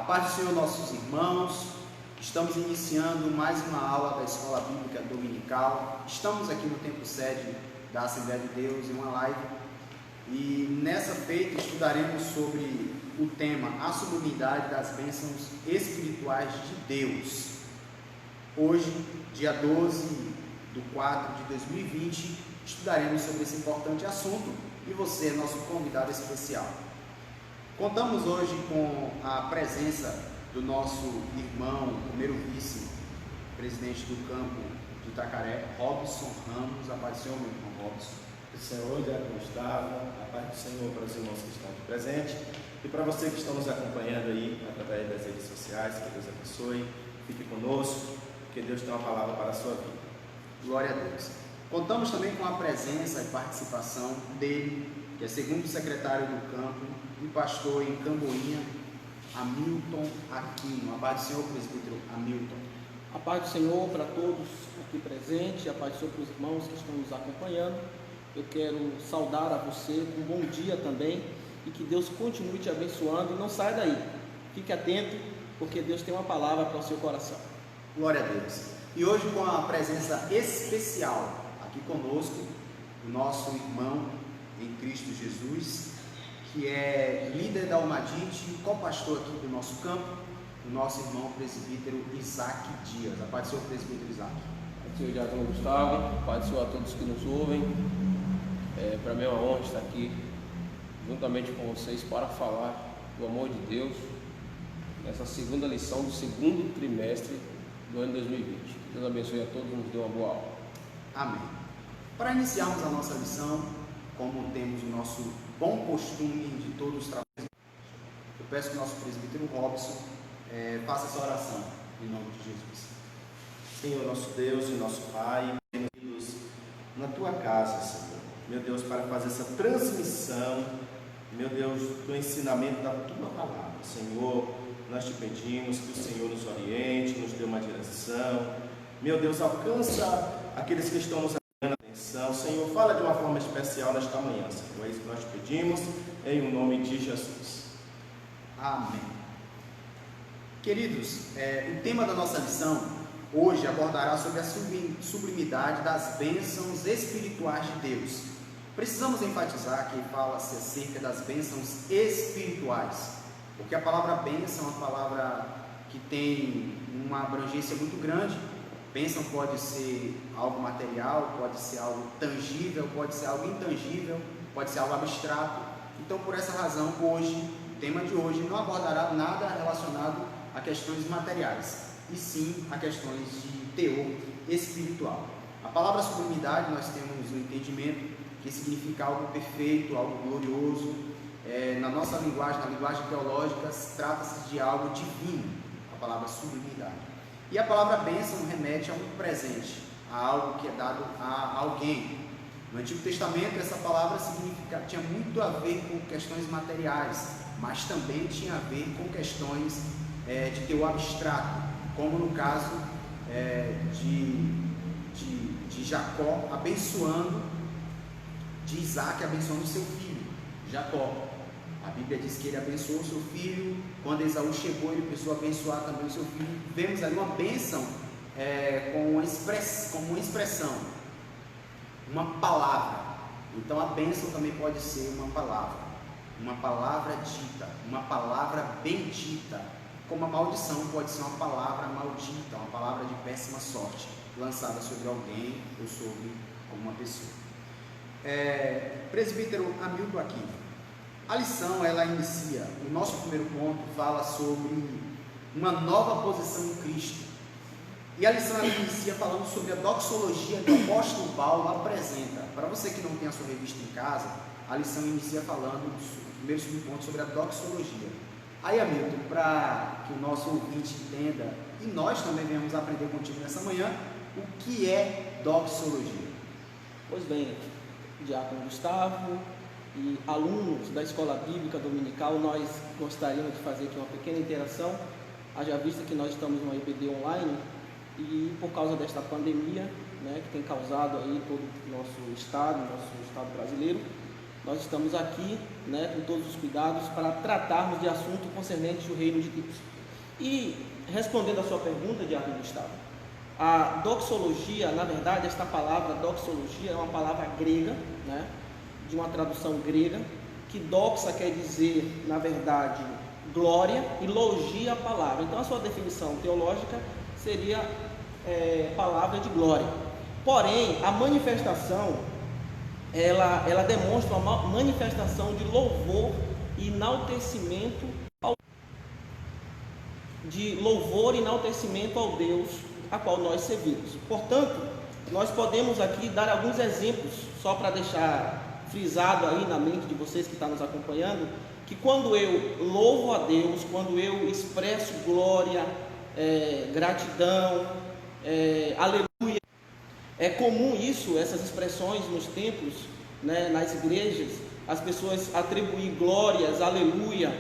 paz do Senhor, nossos irmãos. Estamos iniciando mais uma aula da Escola Bíblica Dominical. Estamos aqui no templo sede da Assembleia de Deus em uma live. E nessa feita estudaremos sobre o tema a sublimidade das bênçãos espirituais de Deus. Hoje, dia 12/4/2020, estudaremos sobre esse importante assunto e você é nosso convidado especial. Contamos hoje com a presença do nosso irmão, primeiro vice-presidente do campo de Itacaré, Robson Ramos. A paz do Senhor, meu irmão Robson. O Senhor, Diácono Gustavo, a paz do Senhor para os irmãos que estão aqui presentes e para você que estão nos acompanhando aí através das redes sociais. Que Deus abençoe, fique conosco, que Deus tem uma palavra para a sua vida. Glória a Deus. Contamos também com a presença e participação dele, que é segundo secretário do campo e pastor em Camboinha, Hamilton Aquino. A paz do Senhor, presbítero Hamilton. A paz do Senhor para todos aqui presentes, a paz do Senhor para os irmãos que estão nos acompanhando. Eu quero saudar a você com um bom dia também e que Deus continue te abençoando e não saia daí. Fique atento, porque Deus tem uma palavra para o seu coração. Glória a Deus. E hoje com a presença especial aqui conosco, o nosso irmão em Cristo Jesus, que é líder da Almadite e co-pastor aqui do nosso campo, o nosso irmão presbítero Isaac Dias. A paz do Senhor, presbítero Isaac. Paz do Senhor, Diácono Gustavo, paz do Senhor a todos que nos ouvem. Para mim é uma honra estar aqui juntamente com vocês para falar do amor de Deus nessa segunda lição do segundo trimestre do ano 2020. Deus abençoe a todos e nos dê uma boa aula. Amém. Para iniciarmos a nossa lição, como temos o nosso bom costume de todos os trabalhos, eu peço que o nosso presbítero Robson faça essa oração em nome de Jesus. Senhor, nosso Deus e nosso Pai, unidos na Tua casa, Senhor. Meu Deus, para fazer essa transmissão, meu Deus, do ensinamento da Tua palavra. Senhor, nós te pedimos que o Senhor nos oriente, nos dê uma direção. Meu Deus, alcança aqueles que estão nos dando atenção. Senhor, fala de uma forma especial nesta manhã, Senhor. É isso que nós te pedimos, em nome de Jesus. Amém. Queridos, o tema da nossa lição hoje abordará sobre a sublimidade das bênçãos espirituais de Deus. Precisamos enfatizar que fala-se acerca das bênçãos espirituais, porque a palavra bênção é uma palavra que tem uma abrangência muito grande. Bênção pode ser algo material, pode ser algo tangível, pode ser algo intangível, pode ser algo abstrato. Então, por essa razão, hoje, o tema de hoje não abordará nada relacionado a questões materiais, e sim a questões de teor espiritual. A palavra sublimidade nós temos o entendimento que significa algo perfeito, algo glorioso. Na nossa linguagem, na linguagem teológica, trata-se de algo divino, a palavra sublimidade. E a palavra bênção remete a um presente, a algo que é dado a alguém. No Antigo Testamento, essa palavra tinha muito a ver com questões materiais, mas também tinha a ver com questões de teor abstrato, como no caso de Jacó abençoando, de Isaac abençoando seu filho, Jacó. A Bíblia diz que ele abençoou o seu filho. Quando Esaú chegou, ele precisou abençoar também o seu filho. Vemos ali uma bênção com uma expressão, uma palavra. Então a bênção também pode ser uma palavra dita, uma palavra bendita. Como a maldição pode ser uma palavra maldita, uma palavra de péssima sorte, lançada sobre alguém ou sobre alguma pessoa. Presbítero Hamilton Aquino. A lição, ela inicia, o nosso primeiro ponto fala sobre uma nova posição em Cristo. E a lição ela inicia falando sobre a doxologia que o apóstolo Paulo apresenta. Para você que não tem a sua revista em casa, a lição inicia falando, o primeiro ponto, sobre a doxologia. Aí, Hamilton, para que o nosso ouvinte entenda, e nós também venhamos aprender contigo nessa manhã, o que é doxologia? Pois bem, Diácono Gustavo e alunos da Escola Bíblica Dominical, nós gostaríamos de fazer aqui uma pequena interação, haja vista que nós estamos no EBD online e por causa desta pandemia, que tem causado aí todo o nosso estado brasileiro, nós estamos aqui, né, com todos os cuidados para tratarmos de assunto concernente ao reino de Deus. E respondendo a sua pergunta, Diácono Gustavo, a doxologia, na verdade, esta palavra doxologia é uma palavra grega, né, de uma tradução grega, que doxa quer dizer, na verdade, glória, e logia a palavra. Então a sua definição teológica seria palavra de glória. Porém, a manifestação, ela demonstra uma manifestação de louvor e enaltecimento ao Deus a qual nós servimos. Portanto, nós podemos aqui dar alguns exemplos, só para deixar frisado aí na mente de vocês que estão nos acompanhando, que quando eu louvo a Deus, quando eu expresso glória, gratidão, aleluia, é comum isso, essas expressões nos templos, né, nas igrejas, as pessoas atribuir glórias, aleluia,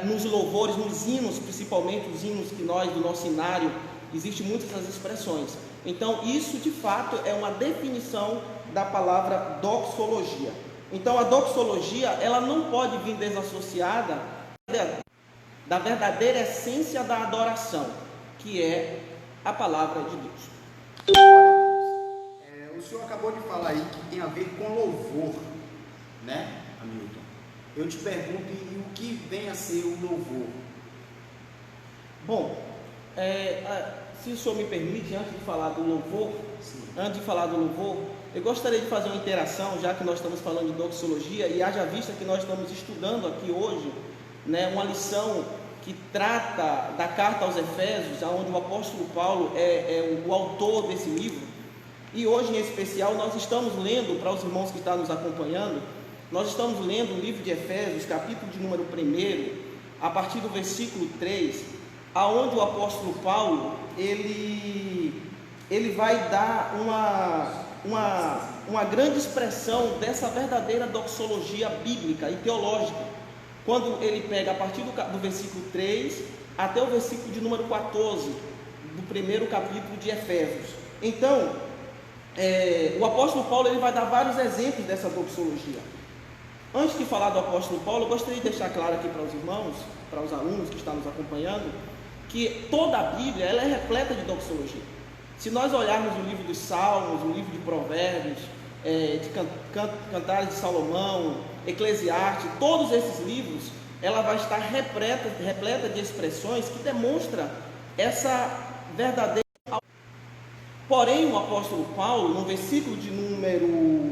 nos louvores, nos hinos, principalmente os hinos que nós, do nosso inário, existem muitas essas expressões. Então isso de fato é uma definição da palavra doxologia. Então a doxologia, ela não pode vir desassociada da verdadeira essência da adoração, que é a palavra de Deus. O senhor acabou de falar aí que tem a ver com louvor, né, Hamilton? Eu te pergunto, e o que vem a ser o louvor? Bom, se o senhor me permite, antes de falar do louvor, eu gostaria de fazer uma interação, já que nós estamos falando de doxologia, e haja vista que nós estamos estudando aqui hoje, né, uma lição que trata da carta aos Efésios, onde o apóstolo Paulo é o autor desse livro. E hoje em especial nós estamos lendo, para os irmãos que estão nos acompanhando, nós estamos lendo o livro de Efésios, capítulo de número 1, a partir do versículo 3, aonde o apóstolo Paulo, ele vai dar uma grande expressão dessa verdadeira doxologia bíblica e teológica, quando ele pega a partir do versículo 3 até o versículo de número 14, do primeiro capítulo de Efésios. Então, o apóstolo Paulo, ele vai dar vários exemplos dessa doxologia. Antes de falar do apóstolo Paulo, eu gostaria de deixar claro aqui para os irmãos, para os alunos que estão nos acompanhando, que toda a Bíblia, ela é repleta de doxologia. Se nós olharmos o livro dos Salmos, o livro de Provérbios, de Cantares de Salomão, Eclesiastes, todos esses livros, ela vai estar repleta de expressões que demonstram essa verdadeira. Porém, o apóstolo Paulo, no versículo de número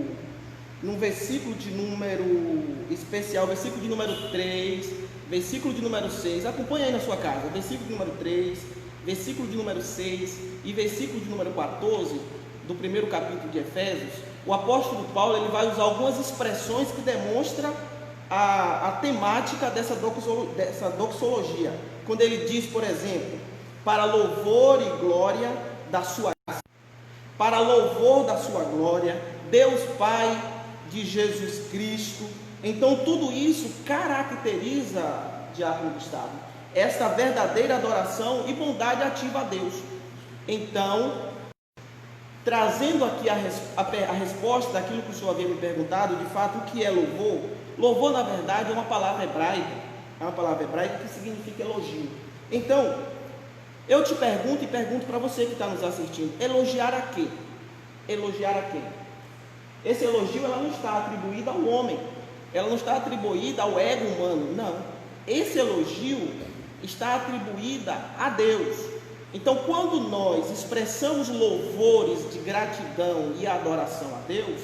especial, versículo de número 3, versículo de número 6, acompanha aí na sua casa, versículo de número 3, versículo de número 6 e versículo de número 14, do primeiro capítulo de Efésios, o apóstolo Paulo, ele vai usar algumas expressões que demonstram a temática dessa doxologia, quando ele diz, por exemplo, para louvor e glória da sua graça, para louvor da sua glória, Deus Pai de Jesus Cristo. Então tudo isso caracteriza, Diácono Gustavo, esta verdadeira adoração e bondade ativa a Deus. Então, trazendo aqui a resposta daquilo que o senhor havia me perguntado, de fato, o que é louvor? Louvor, na verdade, é uma palavra hebraica que significa elogio. Então, eu te pergunto e pergunto para você que está nos assistindo, elogiar a quê? Elogiar a quem? Esse elogio, ela não está atribuída ao homem, ela não está atribuída ao ego humano, não. Esse elogio está atribuída a Deus. Então, quando nós expressamos louvores de gratidão e adoração a Deus,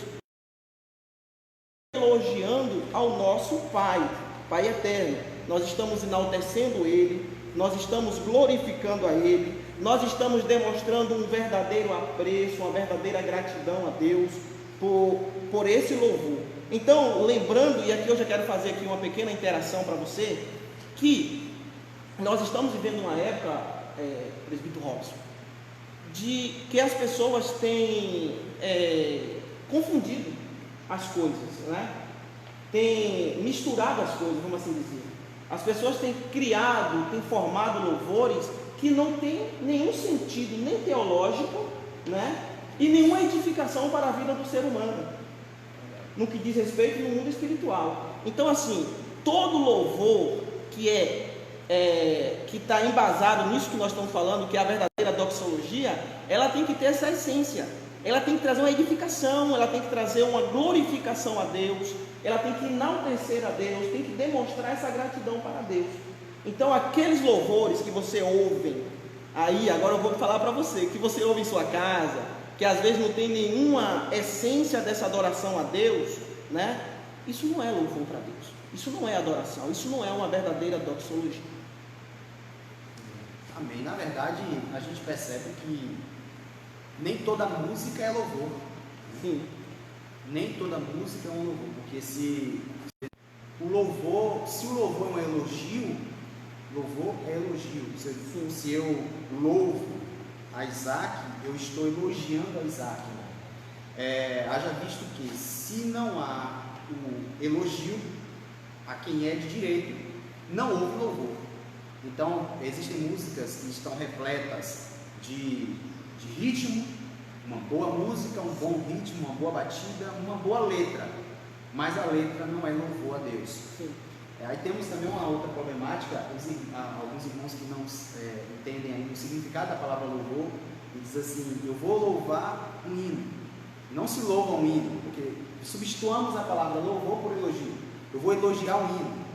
elogiando ao nosso Pai, Pai eterno, nós estamos enaltecendo Ele, nós estamos glorificando a Ele, nós estamos demonstrando um verdadeiro apreço, uma verdadeira gratidão a Deus por esse louvor. Então, lembrando, e aqui eu já quero fazer aqui uma pequena interação para você, que nós estamos vivendo uma época, presbítero Robson, de que as pessoas têm confundido as coisas, né? Têm misturado as coisas, vamos assim dizer. As pessoas têm criado, têm formado louvores que não têm nenhum sentido, nem teológico, né? E nenhuma edificação para a vida do ser humano. no que diz respeito no mundo espiritual. Então, assim, todo louvor que está embasado nisso que nós estamos falando, que é a verdadeira doxologia, ela tem que ter essa essência. Ela tem que trazer uma edificação, ela tem que trazer uma glorificação a Deus, ela tem que enaltecer a Deus, tem que demonstrar essa gratidão para Deus. Então, aqueles louvores que você ouve aí, agora eu vou falar para você, que você ouve em sua casa, que às vezes não tem nenhuma essência dessa adoração a Deus, né? Isso não é louvor para Deus, isso não é adoração, isso não é uma verdadeira doxologia. Amém. Na verdade, a gente percebe que nem toda música é louvor. Sim. Nem toda música é um louvor, porque se o louvor é um elogio, louvor é elogio. Se eu louvo a Isaac, eu estou elogiando a Isaac. Haja visto que se não há o elogio a quem é de direito, não houve louvor. Então, existem músicas que estão repletas de ritmo, uma boa música, um bom ritmo, uma boa batida, uma boa letra, mas a letra não é louvor a Deus. Sim. Aí temos também uma outra problemática, alguns irmãos que não entendem ainda o significado da palavra louvor, e diz assim: eu vou louvar um hino. Não se louva um hino, porque substituamos a palavra louvor por elogio. Eu vou elogiar um hino.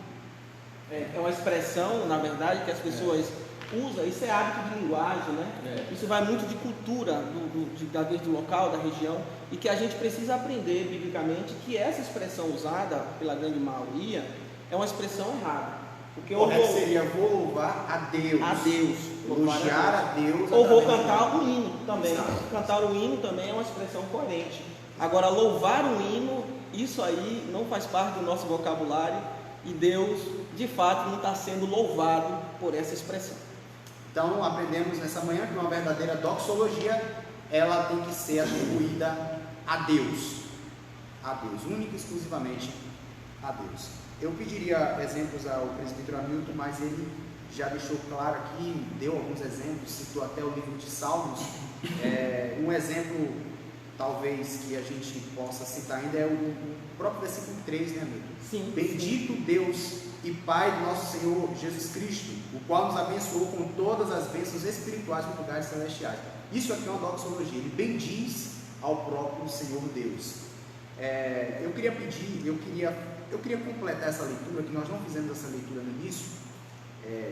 É uma expressão, na verdade, que as pessoas usam, isso é hábito de linguagem, né? Isso vai muito de cultura, do local, da região, e que a gente precisa aprender biblicamente que essa expressão usada pela grande maioria é uma expressão errada. Porque correto seria vou louvar a Deus. A Deus. Elogiar a Deus. Ou vou cantar um hino também. Cantar um hino também é uma expressão coerente. Agora, louvar um hino, isso aí não faz parte do nosso vocabulário, e Deus, de fato, não está sendo louvado por essa expressão. Então, aprendemos nessa manhã que uma verdadeira doxologia, ela tem que ser atribuída a Deus, única e exclusivamente a Deus. Eu pediria exemplos ao presbítero Hamilton, mas ele já deixou claro aqui, deu alguns exemplos, citou até o livro de Salmos. Um exemplo, talvez, que a gente possa citar ainda é o próprio versículo 3, né, Hamilton? Sim. Bendito Deus e Pai do nosso Senhor Jesus Cristo, o qual nos abençoou com todas as bênçãos espirituais nos lugares celestiais. Isso aqui é uma doxologia, ele bendiz ao próprio Senhor Deus. Eu queria completar essa leitura, que nós não fizemos essa leitura no início,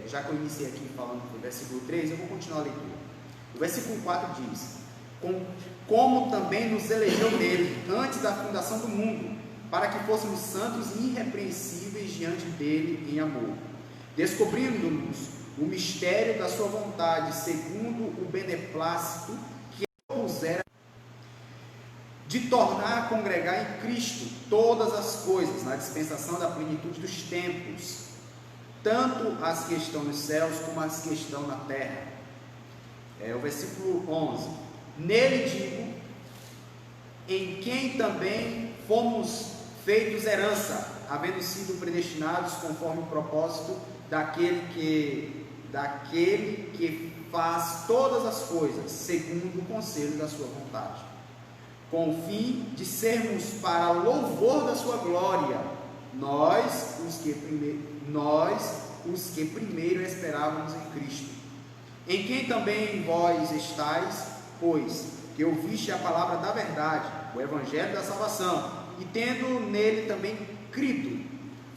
já que eu iniciei aqui falando do versículo 3, eu vou continuar a leitura. O versículo 4 diz: como também nos elegeu nele, antes da fundação do mundo, para que fôssemos santos e irrepreensíveis diante dele em amor, descobrindo-nos o mistério da sua vontade, segundo o beneplácito que propusera, de tornar a congregar em Cristo todas as coisas, na dispensação da plenitude dos tempos, tanto as que estão nos céus como as que estão na terra. O versículo 11: nele digo, em quem também fomos feitos herança, havendo sido predestinados conforme o propósito daquele que faz todas as coisas segundo o conselho da sua vontade, com o fim de sermos para louvor da sua glória, nós os que primeiro esperávamos em Cristo, em quem também vós estáis, pois que ouviste a palavra da verdade, o evangelho da salvação, e tendo nele também crido,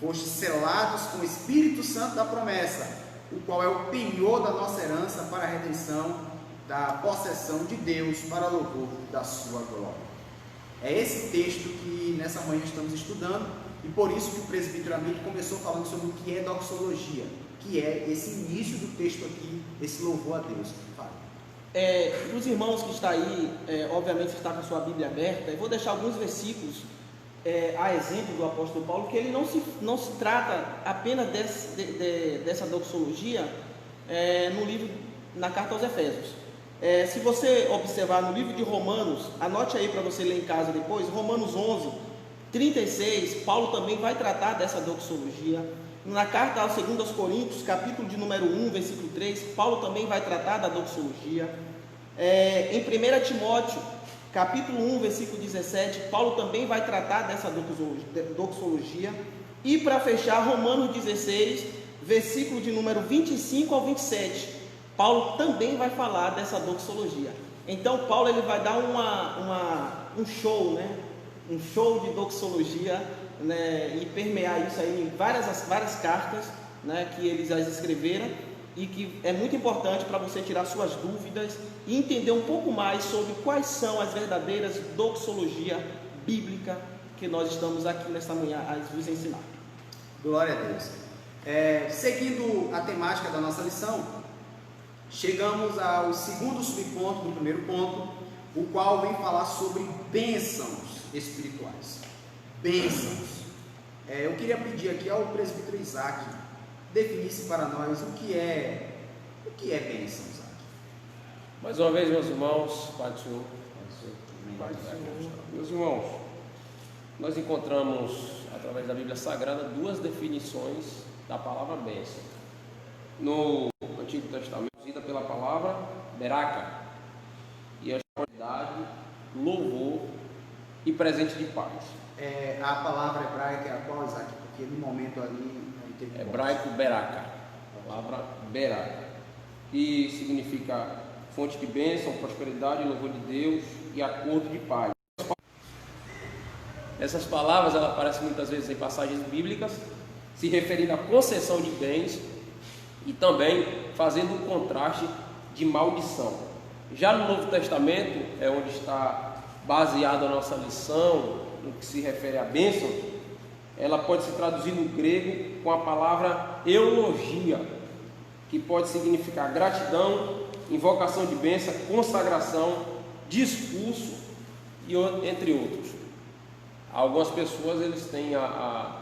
fostes selados com o Espírito Santo da promessa, o qual é o penhor da nossa herança para a redenção da possessão de Deus, para louvor da sua glória. É esse texto que nessa manhã estamos estudando, e por isso que o presbítero Hamilton começou falando sobre o que é doxologia, que é esse início do texto aqui, esse louvor a Deus. Para os irmãos que estão aí, obviamente está com a sua Bíblia aberta, eu vou deixar alguns versículos a exemplo do apóstolo Paulo, que ele não se trata apenas dessa doxologia no livro, na carta aos Efésios. Se você observar no livro de Romanos, anote aí para você ler em casa depois, Romanos 11, 36, Paulo também vai tratar dessa doxologia. Na carta aos 2 Coríntios, capítulo de número 1, versículo 3, Paulo também vai tratar da doxologia. Em 1 Timóteo, capítulo 1, versículo 17, Paulo também vai tratar dessa doxologia. E para fechar, Romanos 16, versículo de número 25 ao 27, Paulo também vai falar dessa doxologia. Então Paulo ele vai dar um show, né? Um show de doxologia, né? E permear isso aí em várias cartas, né? Que eles as escreveram, e que é muito importante para você tirar suas dúvidas e entender um pouco mais sobre quais são as verdadeiras doxologia bíblica que nós estamos aqui nesta manhã a vos ensinar. Glória a Deus. Seguindo a temática da nossa lição, chegamos ao segundo subponto do primeiro ponto, o qual vem falar sobre bênçãos espirituais. Bênçãos. Eu queria pedir aqui ao presbítero Isaac definisse para nós o que é bênção, Isaac. Mais uma vez, meus irmãos, Pai do Senhor. Meus irmãos, nós encontramos, através da Bíblia Sagrada, duas definições da palavra bênção. No Antigo Testamento, usada pela palavra beraca, e a qualidade, louvor e presente de paz. A palavra hebraica é a qual, Isaac? Porque no momento ali... Hebraico beraca, a palavra beraca, que significa fonte de bênção, prosperidade, louvor de Deus e acordo de paz. Essas palavras elas aparecem muitas vezes em passagens bíblicas, se referindo à concessão de bens e também fazendo um contraste de maldição. Já no Novo Testamento, é onde está baseada a nossa lição, no que se refere à bênção, ela pode se traduzir no grego com a palavra eulogia, que pode significar gratidão, invocação de bênção, consagração, discurso e entre outros. Algumas pessoas eles têm a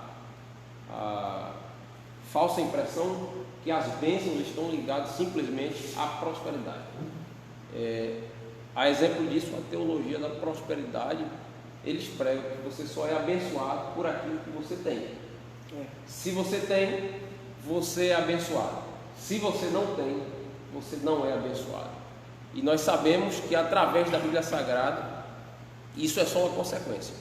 falsa impressão que as bênçãos estão ligadas simplesmente à prosperidade. A exemplo disso, a teologia da prosperidade, eles pregam que você só é abençoado por aquilo que você tem. Se você tem, você é abençoado. Se você não tem, você não é abençoado. E nós sabemos que através da Bíblia Sagrada, isso é só uma consequência.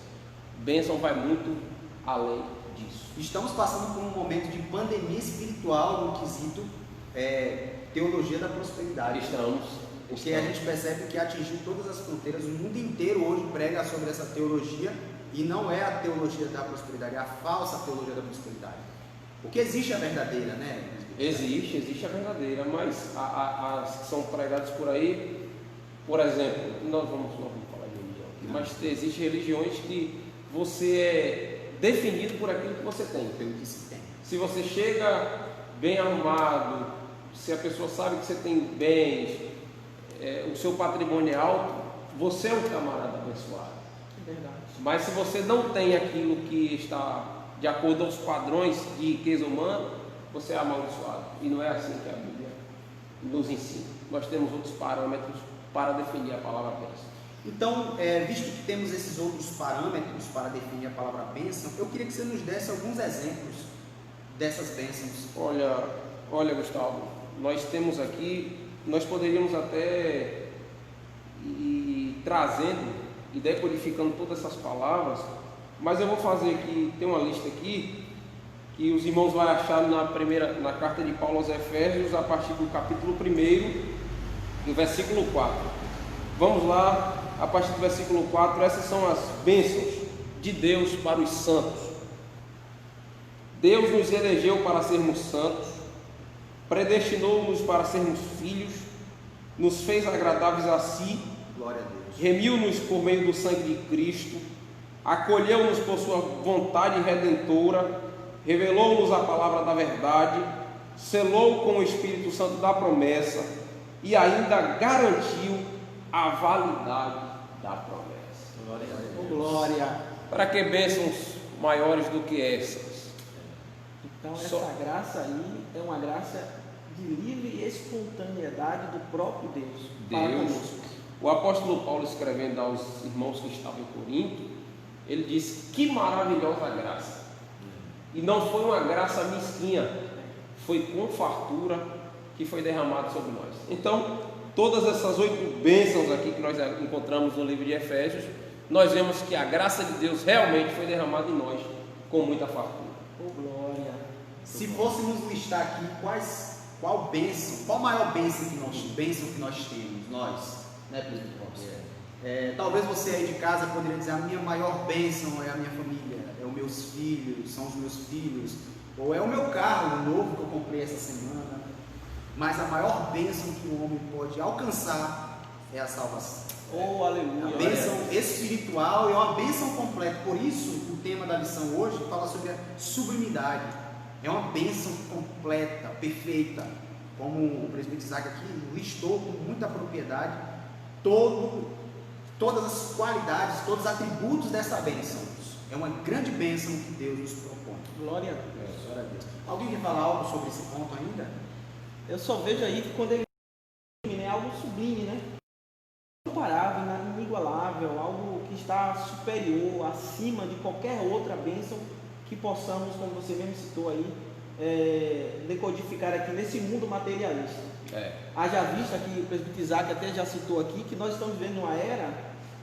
Bênção vai muito além disso. Estamos passando por um momento de pandemia espiritual no quesito teologia da prosperidade. Porque a gente percebe que atingiu todas as fronteiras, o mundo inteiro hoje prega sobre essa teologia, e não é a teologia da prosperidade, é a falsa teologia da prosperidade. Porque existe a verdadeira, né? Existe a verdadeira, mas as que são pregadas por aí, por exemplo, nós vamos falar de religião aqui, mas existem religiões que você é definido por aquilo que você tem. Pelo que se tem. Se você chega bem arrumado, se a pessoa sabe que você tem bens, o seu patrimônio é alto, você é um camarada abençoado. É verdade. Mas se você não tem aquilo que está de acordo aos padrões de riqueza humana, você é amaldiçoado. E não é assim que a Bíblia nos ensina. Nós temos outros parâmetros para definir a palavra bênção. Então, visto que temos esses outros parâmetros para definir a palavra bênção, eu queria que você nos desse alguns exemplos dessas bênçãos. Olha, Gustavo, nós temos aqui, nós poderíamos até ir trazendo e decodificando todas essas palavras, mas eu vou fazer aqui, tem uma lista aqui, que os irmãos vão achar na carta de Paulo aos Efésios, a partir do capítulo 1, do versículo 4. Vamos lá, a partir do versículo 4, essas são as bênçãos de Deus para os santos. Deus nos elegeu para sermos santos, predestinou-nos para sermos filhos, nos fez agradáveis a si, Glória a Deus. remiu-nos por meio do sangue de Cristo, acolheu-nos por sua vontade redentora, revelou-nos a palavra da verdade, selou com o Espírito Santo da promessa e ainda garantiu a validade da promessa. Glória a Deus. Glória. Para que bênçãos maiores do que essas? Então essa graça aí é uma graça de livre espontaneidade do próprio Deus. Para conosco. O apóstolo Paulo, escrevendo aos irmãos que estavam em Corinto, ele disse: que maravilhosa graça! E não foi uma graça mesquinha, foi com fartura que foi derramado sobre nós. Então, todas essas 8 bênçãos aqui que nós encontramos no livro de Efésios, nós vemos que a graça de Deus realmente foi derramada em nós com muita fartura. Oh, glória! Se fôssemos listar aqui qual bênção, qual a maior bênção que nós temos, nós, né, presbítero Robson? Talvez você aí de casa poderia dizer: a minha maior bênção é a minha família, é os meus filhos, são os meus filhos, ou é o meu carro novo que eu comprei essa semana. Mas a maior bênção que o homem pode alcançar é a salvação. Oh, aleluia! A bênção espiritual é uma bênção completa. Por isso, o tema da lição hoje fala sobre a sublimidade. É uma bênção completa, perfeita. Como o presbítero Isaac aqui listou com muita propriedade todas as qualidades, todos os atributos dessa bênção. É uma grande bênção que Deus nos propõe. Glória a Deus. Glória a Deus. Alguém quer falar algo sobre esse ponto ainda? Eu só vejo aí que quando ele é algo sublime, né? Incomparável, inigualável, algo que está superior, acima de qualquer outra bênção que possamos, como você mesmo citou aí, decodificar aqui nesse mundo materialista. Haja vista que o presbítero Isaac até já citou aqui que nós estamos vivendo uma era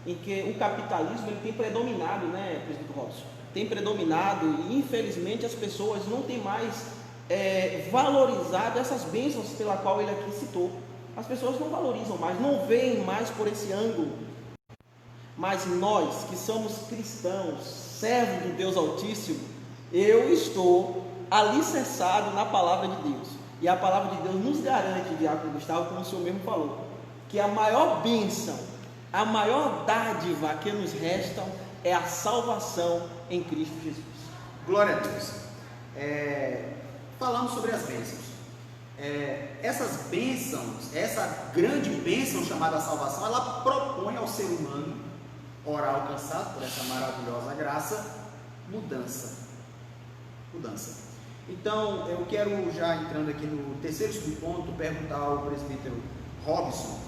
em que o capitalismo ele tem predominado, né, presbítero Robson? Tem predominado e infelizmente as pessoas não têm mais valorizado essas bênçãos pela qual ele aqui citou. As pessoas não valorizam mais, não veem mais por esse ângulo. Mas nós que somos cristãos, servos do Deus Altíssimo, eu estou alicerçado na palavra de Deus. E a palavra de Deus nos garante, Diácono Gustavo, como o senhor mesmo falou, que a maior bênção, a maior dádiva que nos restam é a salvação em Cristo Jesus. Glória a Deus. Falamos sobre as bênçãos. Essas bênçãos, essa grande bênção chamada salvação, ela propõe ao ser humano, ora alcançado por essa maravilhosa graça, mudança. Então, eu quero, já entrando aqui no terceiro subponto, perguntar ao presbítero Robson.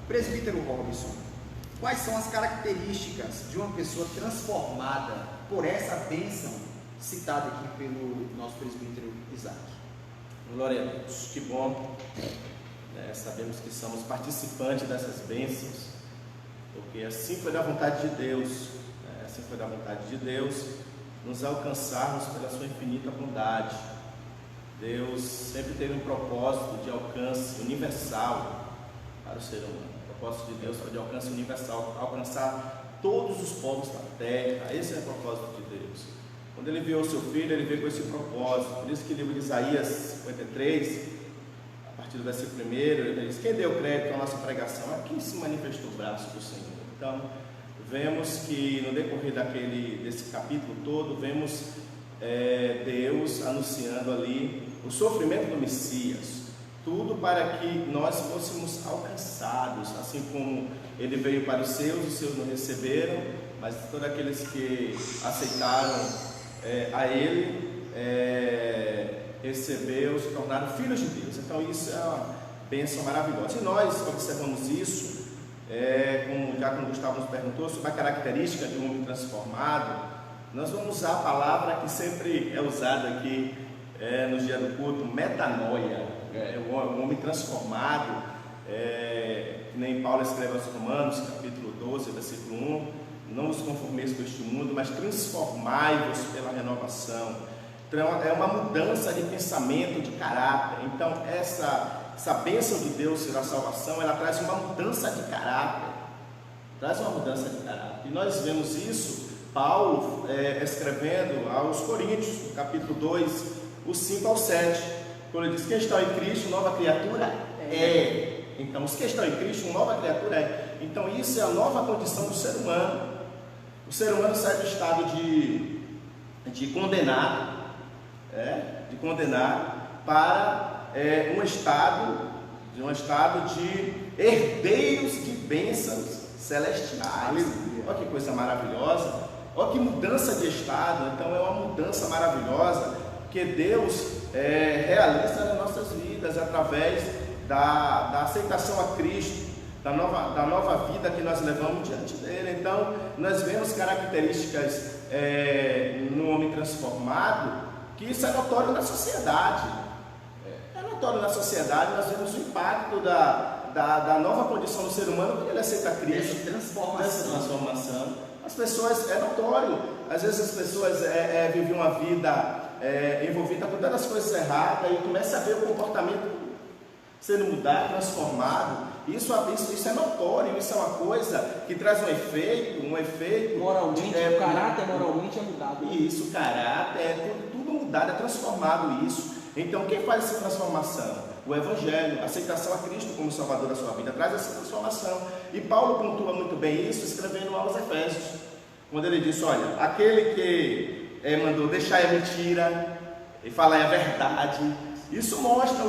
Presbítero Robson, quais são as características de uma pessoa transformada por essa bênção citada aqui pelo nosso presbítero Isaac? Glória a Deus, que bom, sabemos que somos participantes dessas bênçãos, porque assim foi da vontade de Deus, nos alcançarmos pela sua infinita bondade. Deus sempre teve um propósito de alcance universal para o ser humano. O propósito de Deus foi de alcance universal, alcançar todos os povos da terra. Esse é o propósito de Deus. Quando ele enviou o seu filho, ele veio com esse propósito. Por isso que o livro de Isaías 53, a partir do versículo 1, ele diz: quem deu crédito à nossa pregação? Aqui se manifestou o braço do Senhor. Então, vemos que no decorrer desse capítulo todo, vemos Deus anunciando ali o sofrimento do Messias, tudo para que nós fôssemos alcançados, assim como ele veio para os seus não receberam, mas todos aqueles que aceitaram a ele, recebeu, se tornaram filhos de Deus. Então isso é uma bênção maravilhosa, e nós observamos isso, como o Diácono Gustavo nos perguntou sobre a característica de um homem transformado. Nós vamos usar a palavra que sempre é usada aqui nos dias do culto, metanoia. O homem transformado, que nem Paulo escreve aos Romanos, capítulo 12, versículo 1: não os conformeis com este mundo, mas transformai-vos pela renovação. Então é uma mudança de pensamento, de caráter. Então essa bênção de Deus, a salvação, ela traz uma mudança de caráter. E nós vemos isso, Paulo escrevendo aos Coríntios, no capítulo 2, o 5 ao 7, quando ele diz: quem está em Cristo, nova criatura é. Então, os que estão em Cristo, nova criatura é. Então, isso é a nova condição do ser humano. O ser humano sai do estado de condenar, para um estado de herdeiros de bênçãos celestiais. Olha que coisa maravilhosa, olha que mudança de estado. Então é uma mudança maravilhosa que Deus realiza nas nossas vidas através da aceitação a Cristo, da nova vida que nós levamos diante dele. Então nós vemos características no homem transformado, que isso é notório na sociedade. Nós vemos o impacto da nova condição do ser humano quando ele aceita Cristo. Dessa Transformação. As pessoas, é notório, às vezes as pessoas vivem uma vida envolvida com tantas coisas erradas e começa a ver o comportamento sendo mudado, transformado. Isso é notório, isso é uma coisa que traz um efeito moralmente, o caráter moralmente é mudado. Isso, o caráter, tudo mudado, é transformado isso. Então quem faz essa transformação? O Evangelho, a aceitação a Cristo como Salvador da sua vida, traz essa transformação. E Paulo pontua muito bem isso, escrevendo aos Efésios, quando ele diz, olha, aquele que mandou deixar a mentira e falar a verdade. Isso mostra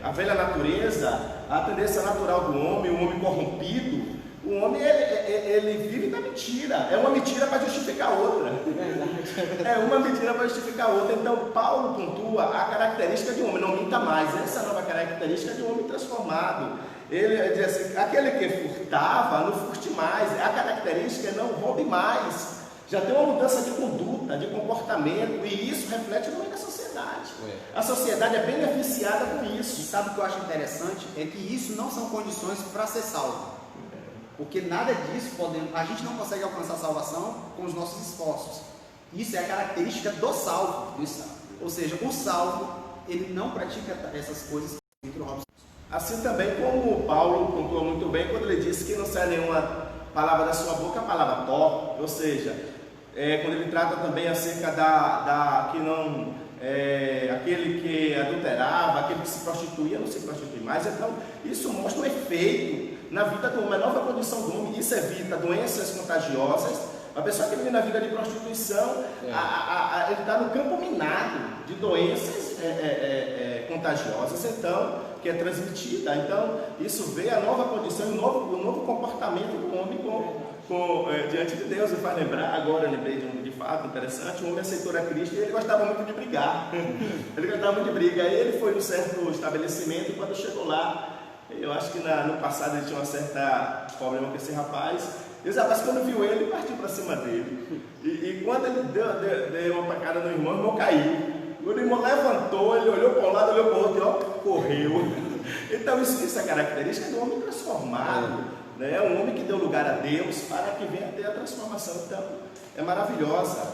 a velha natureza, a tendência natural do homem, o homem corrompido. O homem, ele vive da mentira. É uma mentira para justificar outra. É uma mentira para justificar outra. Então, Paulo pontua a característica de um homem, não minta mais. Essa é a nova característica de um homem transformado. Ele diz assim, aquele que furtava, não furte mais. A característica é não roube mais. Já tem uma mudança de conduta, de comportamento, e isso reflete no meio da sociedade. A sociedade é beneficiada com isso. E sabe o que eu acho interessante? É que isso não são condições para ser salvo. Porque nada disso a gente não consegue alcançar a salvação com os nossos esforços. Isso é a característica do salvo. Ou seja, o salvo, ele não pratica essas coisas que o Robson. Assim também como Paulo pontua muito bem quando ele disse que não sai nenhuma palavra da sua boca, a palavra torpe. Ou seja, quando ele trata também acerca aquele que adulterava, aquele que se prostituía, não se prostitui mais. Então, isso mostra um efeito na vida do homem, a nova condição do homem. Isso evita doenças contagiosas. A pessoa que vive na vida de prostituição, ele está no campo minado de doenças contagiosas, então, que é transmitida. Então, isso vê a nova condição, o novo comportamento do homem diante de Deus. E faz lembrar, agora eu lembrei de fato interessante, o homem aceitou a Cristo e ele gostava muito de brigar. Ele gostava muito de briga. Aí ele foi num certo estabelecimento e quando chegou lá, eu acho que no passado ele tinha uma certa problema com esse rapaz. E esse rapaz, quando viu ele, partiu para cima dele. E quando ele deu uma pancada no irmão, o irmão caiu. Quando o irmão levantou, ele olhou para um lado, olhou para o outro e correu. Então isso é característica do homem transformado. É um homem que deu lugar a Deus para que venha ter a transformação. Então é maravilhosa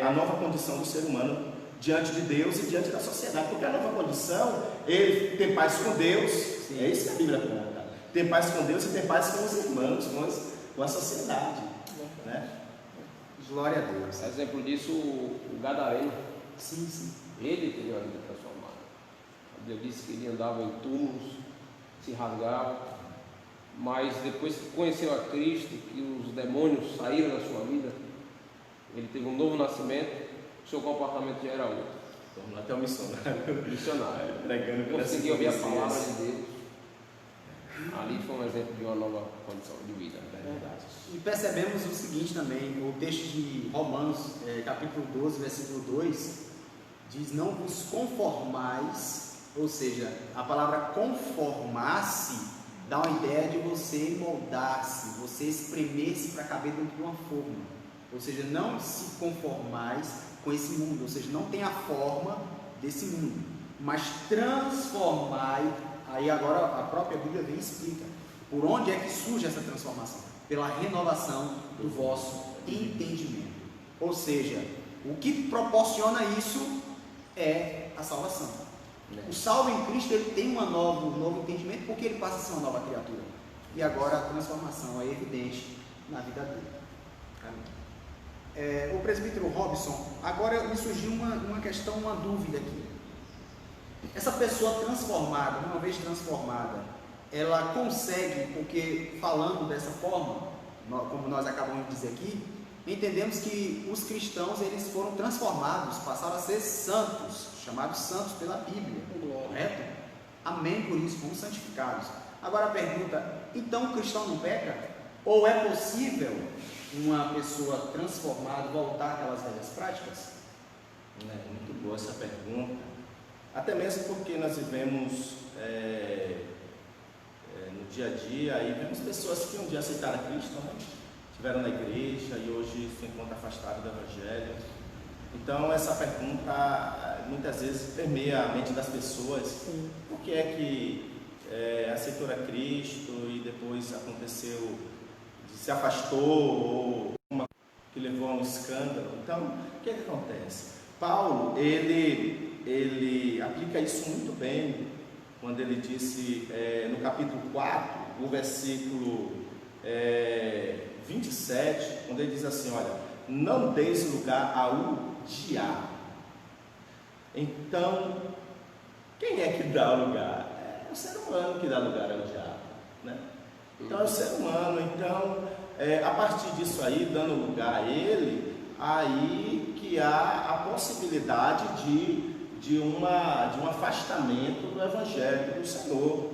a nova condição do ser humano diante de Deus e diante da sociedade, porque a nova condição, ele tem paz com Deus. Sim. É isso que a Bíblia conta. Tem paz com Deus e tem paz com os irmãos, com a sociedade. Né? Glória a Deus. Exemplo disso, o Gadareno. Sim. Ele teve uma vida transformada. A Bíblia disse que ele andava em túmulos, se rasgava, mas depois que conheceu a Cristo, que os demônios saíram da sua vida, ele teve um novo nascimento. Seu comportamento já era outro. Tornou até um missionário. Pregando, conseguiu ouvir a palavra de Deus. Ali foi um exemplo de uma nova condição de vida. Verdade. E percebemos o seguinte também, o texto de Romanos, capítulo 12, versículo 2, diz: não vos conformais, ou seja, a palavra conformar-se dá uma ideia de você moldar-se, você espremer-se para caber dentro de uma forma. Ou seja, não se conformais com esse mundo, ou seja, não tem a forma desse mundo, mas transformai. Aí agora a própria Bíblia vem e explica por onde é que surge essa transformação: pela renovação do vosso entendimento. Ou seja, o que proporciona isso é a salvação. O salvo em Cristo, ele tem um novo entendimento, porque ele passa a ser uma nova criatura, e agora a transformação é evidente na vida dele. Amém. O presbítero Robson, agora me surgiu uma questão, uma dúvida aqui. Essa pessoa transformada, uma vez transformada, ela consegue, porque falando dessa forma, como nós acabamos de dizer aqui, entendemos que os cristãos, eles foram transformados, passaram a ser santos, chamados santos pela Bíblia, correto? Amém, por isso, fomos santificados. Agora a pergunta: então o cristão não peca? Ou é possível uma pessoa transformada voltar àquelas velhas práticas? Muito boa essa pergunta. Até mesmo porque nós vivemos no dia a dia e vemos pessoas que um dia aceitaram a Cristo, estiveram na igreja e hoje se encontram afastados do Evangelho. Então essa pergunta muitas vezes permeia a mente das pessoas. Sim. Por que é que aceitou a Cristo e depois aconteceu, se afastou, ou uma que levou a um escândalo? Então, o que é que acontece? Paulo, ele aplica isso muito bem quando ele disse no capítulo 4, no versículo 27, quando ele diz assim: olha, não deis lugar ao diabo. Então, quem é que dá lugar? É o ser humano que dá lugar ao diabo, né? Então é o ser humano. Então, a partir disso aí, dando lugar a ele, aí que há a possibilidade de um afastamento do Evangelho do Senhor.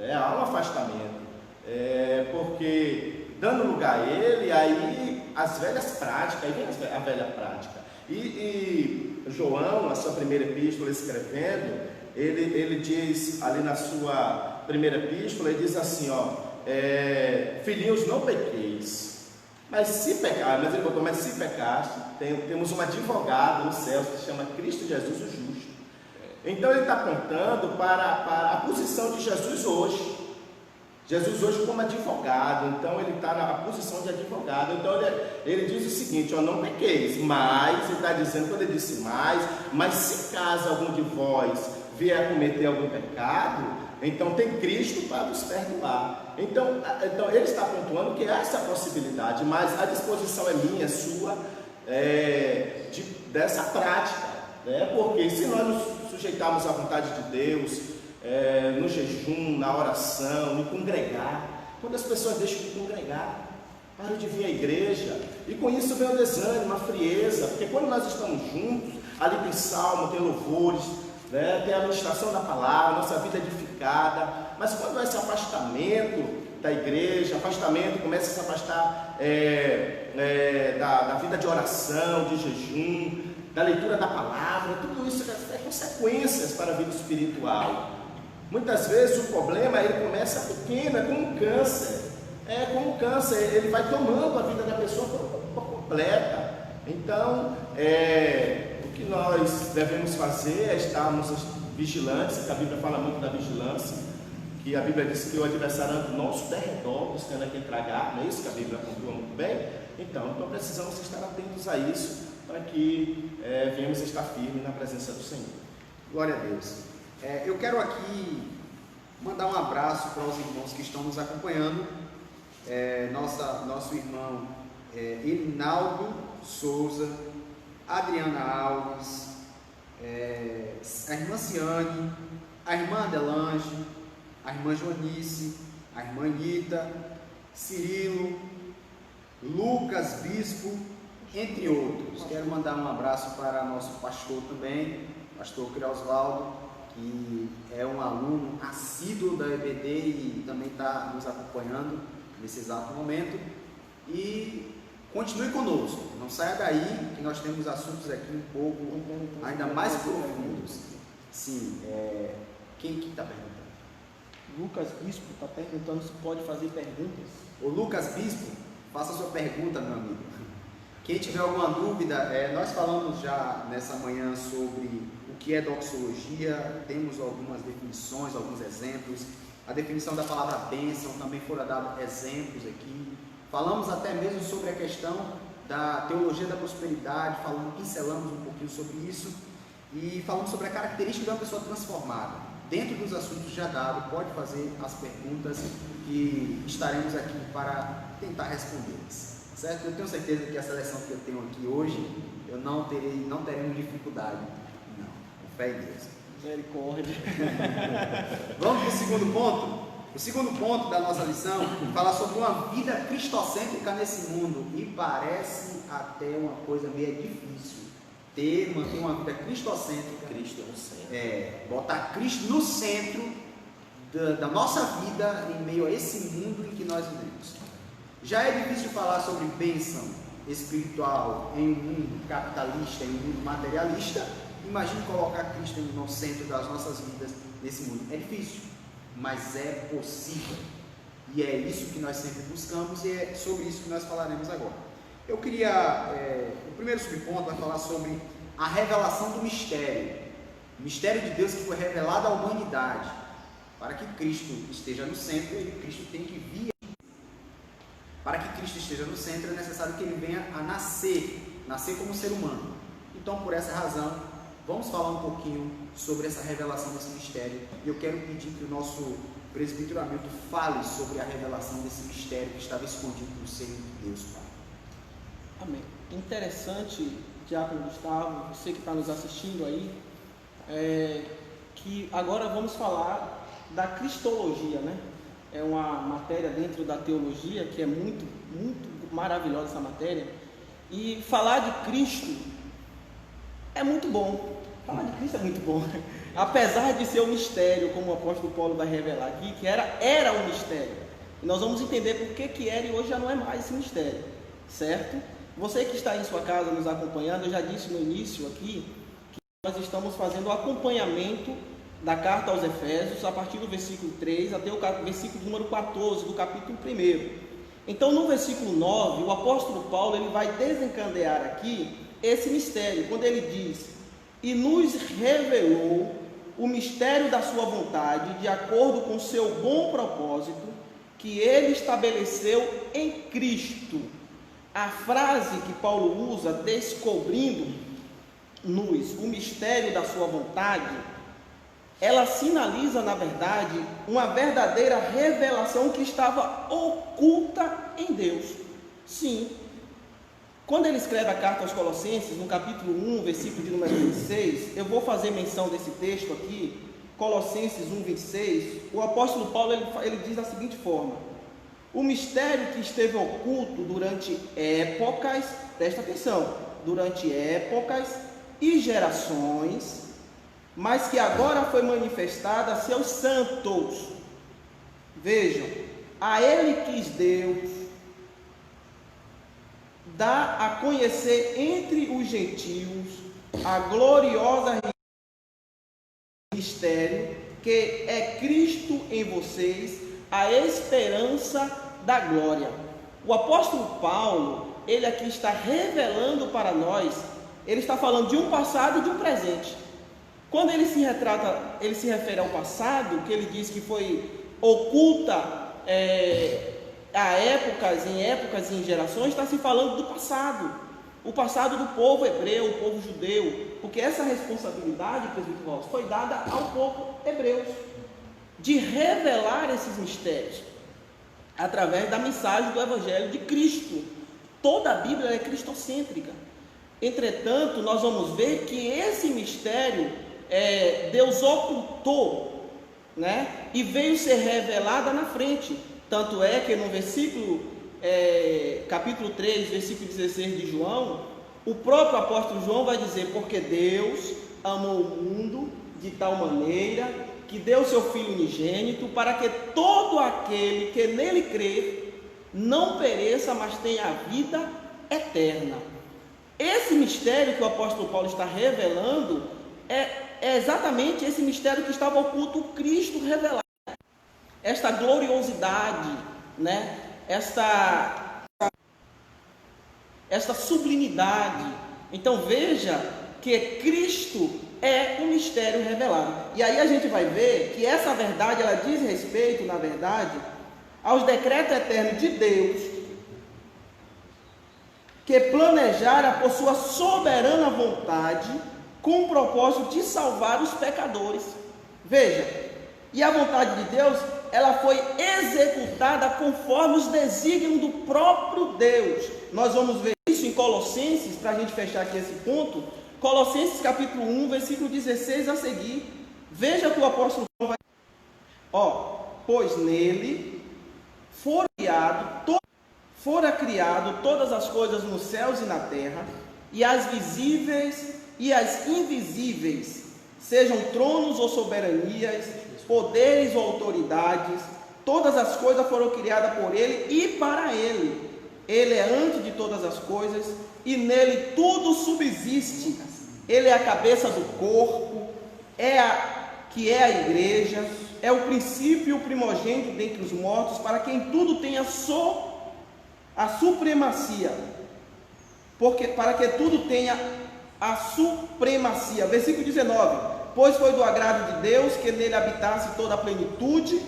Há um afastamento, porque dando lugar a ele, aí as velhas práticas, aí vem a velha prática. E João, na sua primeira epístola, escrevendo, ele diz ali na sua primeira epístola, ele diz assim, filhinhos, não pequeis, mas se pecaste, temos um advogado no céu que se chama Cristo Jesus o justo. Então ele está apontando para a posição de Jesus hoje. Jesus hoje como advogado, então ele está na posição de advogado. Então ele diz o seguinte: não pequeis, mas ele está dizendo, quando ele disse mas se caso algum de vós vier a cometer algum pecado, então tem Cristo para nos perdoar. Então ele está pontuando que há essa possibilidade, mas a disposição é minha, é sua, dessa prática, porque se nós nos sujeitarmos à vontade de Deus, no jejum, na oração, no congregar, quando as pessoas deixam de congregar, param de vir à igreja, e com isso vem o desânimo, a frieza, porque quando nós estamos juntos, ali tem salmo, tem louvores, tem a ministração da palavra, nossa vida edificada. Mas quando há esse afastamento da igreja, começa a se afastar da vida de oração, de jejum, da leitura da palavra, tudo isso é consequências para a vida espiritual. Muitas vezes o problema ele começa pequeno, é como um câncer. Como um câncer, ele vai tomando a vida da pessoa por completa. Então, o que nós devemos fazer é estarmos vigilantes, que a Bíblia fala muito da vigilância, que a Bíblia diz que o adversário anda do nosso derredor, buscando a quem tragar, não é isso que a Bíblia pontua muito bem? Então precisamos estar atentos a isso, para que venhamos estar firmes na presença do Senhor. Glória a Deus. Eu quero aqui mandar um abraço para os irmãos que estão nos acompanhando. Nosso irmão Elinaldo Souza, Adriana Alves, a irmã Ciane, a irmã Adelange, a irmã Joanice, a irmã Anitta, Cirilo, Lucas Bispo, entre outros. Quero mandar um abraço para nosso pastor também, pastor Criosvaldo, que é um aluno assíduo da EBD e também está nos acompanhando nesse exato momento. E continue conosco, não saia daí, que nós temos assuntos aqui um pouco ainda mais profundos. Sim, quem que está perguntando? Lucas Bispo está perguntando se pode fazer perguntas. O Lucas Bispo, faça a sua pergunta, meu amigo. Quem tiver alguma dúvida, nós falamos já nessa manhã sobre o que é doxologia, temos algumas definições, alguns exemplos. A definição da palavra bênção, também foram dados exemplos aqui. Falamos até mesmo sobre a questão da teologia da prosperidade, pincelamos um pouquinho sobre isso e falamos sobre a característica de uma pessoa transformada. Dentro dos assuntos já dados, pode fazer as perguntas que estaremos aqui para tentar respondê-las. Certo? Eu tenho certeza que a seleção que eu tenho aqui hoje, não teremos dificuldade. Não, com fé em Deus. Misericórdia. Vamos para o segundo ponto? O segundo ponto da nossa lição fala sobre uma vida cristocêntrica nesse mundo. E parece até uma coisa meio difícil. Manter uma vida cristocêntrica. Cristo no centro. Botar Cristo no centro da nossa vida em meio a esse mundo em que nós vivemos. Já é difícil falar sobre bênção espiritual em um mundo capitalista, em um mundo materialista. Imagine colocar Cristo no centro das nossas vidas nesse mundo. É difícil, mas é possível. E é isso que nós sempre buscamos e é sobre isso que nós falaremos agora. Eu queria, o primeiro subponto vai falar sobre a revelação do mistério. O mistério de Deus que foi revelado à humanidade. Para que Cristo esteja no centro, Cristo tem que vir. Para que Cristo esteja no centro, é necessário que ele venha a nascer como ser humano. Então, por essa razão, vamos falar um pouquinho sobre essa revelação desse mistério. E eu quero pedir que o nosso presbiteramento fale sobre a revelação desse mistério que estava escondido no seio de Deus, Pai. Amém. Interessante, Diácono Gustavo, você que está nos assistindo aí, que agora vamos falar da cristologia, né? É uma matéria dentro da teologia que é muito, muito maravilhosa essa matéria. E falar de Cristo é muito bom. Falar de Cristo é muito bom. Apesar de ser um mistério, como o apóstolo Paulo vai revelar aqui, que era um mistério. E nós vamos entender por que era e hoje já não é mais esse mistério, certo? Você que está em sua casa nos acompanhando, eu já disse no início aqui que nós estamos fazendo o acompanhamento da carta aos Efésios, a partir do versículo 3 até o versículo número 14 do capítulo 1. Então, no versículo 9, o apóstolo Paulo ele vai desencadear aqui esse mistério, quando ele diz: e nos revelou o mistério da sua vontade, de acordo com o seu bom propósito, que ele estabeleceu em Cristo. A frase que Paulo usa, descobrindo-nos o mistério da sua vontade, ela sinaliza, na verdade, uma verdadeira revelação que estava oculta em Deus. Sim, quando ele escreve a carta aos Colossenses, no capítulo 1, versículo de número 26, eu vou fazer menção desse texto aqui, Colossenses 1, 26, o apóstolo Paulo ele diz da seguinte forma: o mistério que esteve oculto durante épocas, presta atenção, durante épocas e gerações, mas que agora foi manifestada a seus santos. Vejam, a ele quis Deus dar a conhecer entre os gentios a gloriosa mistério que é Cristo em vocês, a esperança da glória. O apóstolo Paulo, ele aqui está revelando para nós, ele está falando de um passado e de um presente. Quando ele se refere ao passado, que ele diz que foi oculta em épocas e em gerações, está se falando do passado, o passado do povo hebreu, o povo judeu, porque essa responsabilidade, presbítero, foi dada ao povo hebreu, de revelar esses mistérios, através da mensagem do Evangelho de Cristo. Toda a Bíblia é cristocêntrica. Entretanto, nós vamos ver que esse mistério Deus ocultou, né? E veio ser revelada na frente. Tanto é que no versículo, capítulo 3, versículo 16 de João, o próprio apóstolo João vai dizer: porque Deus amou o mundo de tal maneira que deu seu Filho unigênito, para que todo aquele que nele crê não pereça, mas tenha a vida eterna. Esse mistério que o apóstolo Paulo está revelando é exatamente esse mistério que estava oculto, Cristo revelado. Esta gloriosidade, né? Esta sublimidade. Então veja que Cristo é um mistério revelado. E aí a gente vai ver que essa verdade, ela diz respeito, na verdade, aos decretos eternos de Deus, que planejara por sua soberana vontade, com o propósito de salvar os pecadores. Veja, e a vontade de Deus, ela foi executada conforme os desígnios do próprio Deus. Nós vamos ver isso em Colossenses, para a gente fechar aqui esse ponto. Colossenses capítulo 1, versículo 16 a seguir. Veja que o apóstolo vai... pois nele fora criado todas as coisas nos céus e na terra, e as visíveis e as invisíveis, sejam tronos ou soberanias, poderes ou autoridades, todas as coisas foram criadas por ele e para ele. Ele é antes de todas as coisas, e nele tudo subsiste. Ele é a cabeça do corpo, que é a igreja, é o princípio e o primogênito dentre os mortos, para quem tudo tem a supremacia. para que tudo tenha a supremacia. Versículo 19: pois foi do agrado de Deus que nele habitasse toda a plenitude,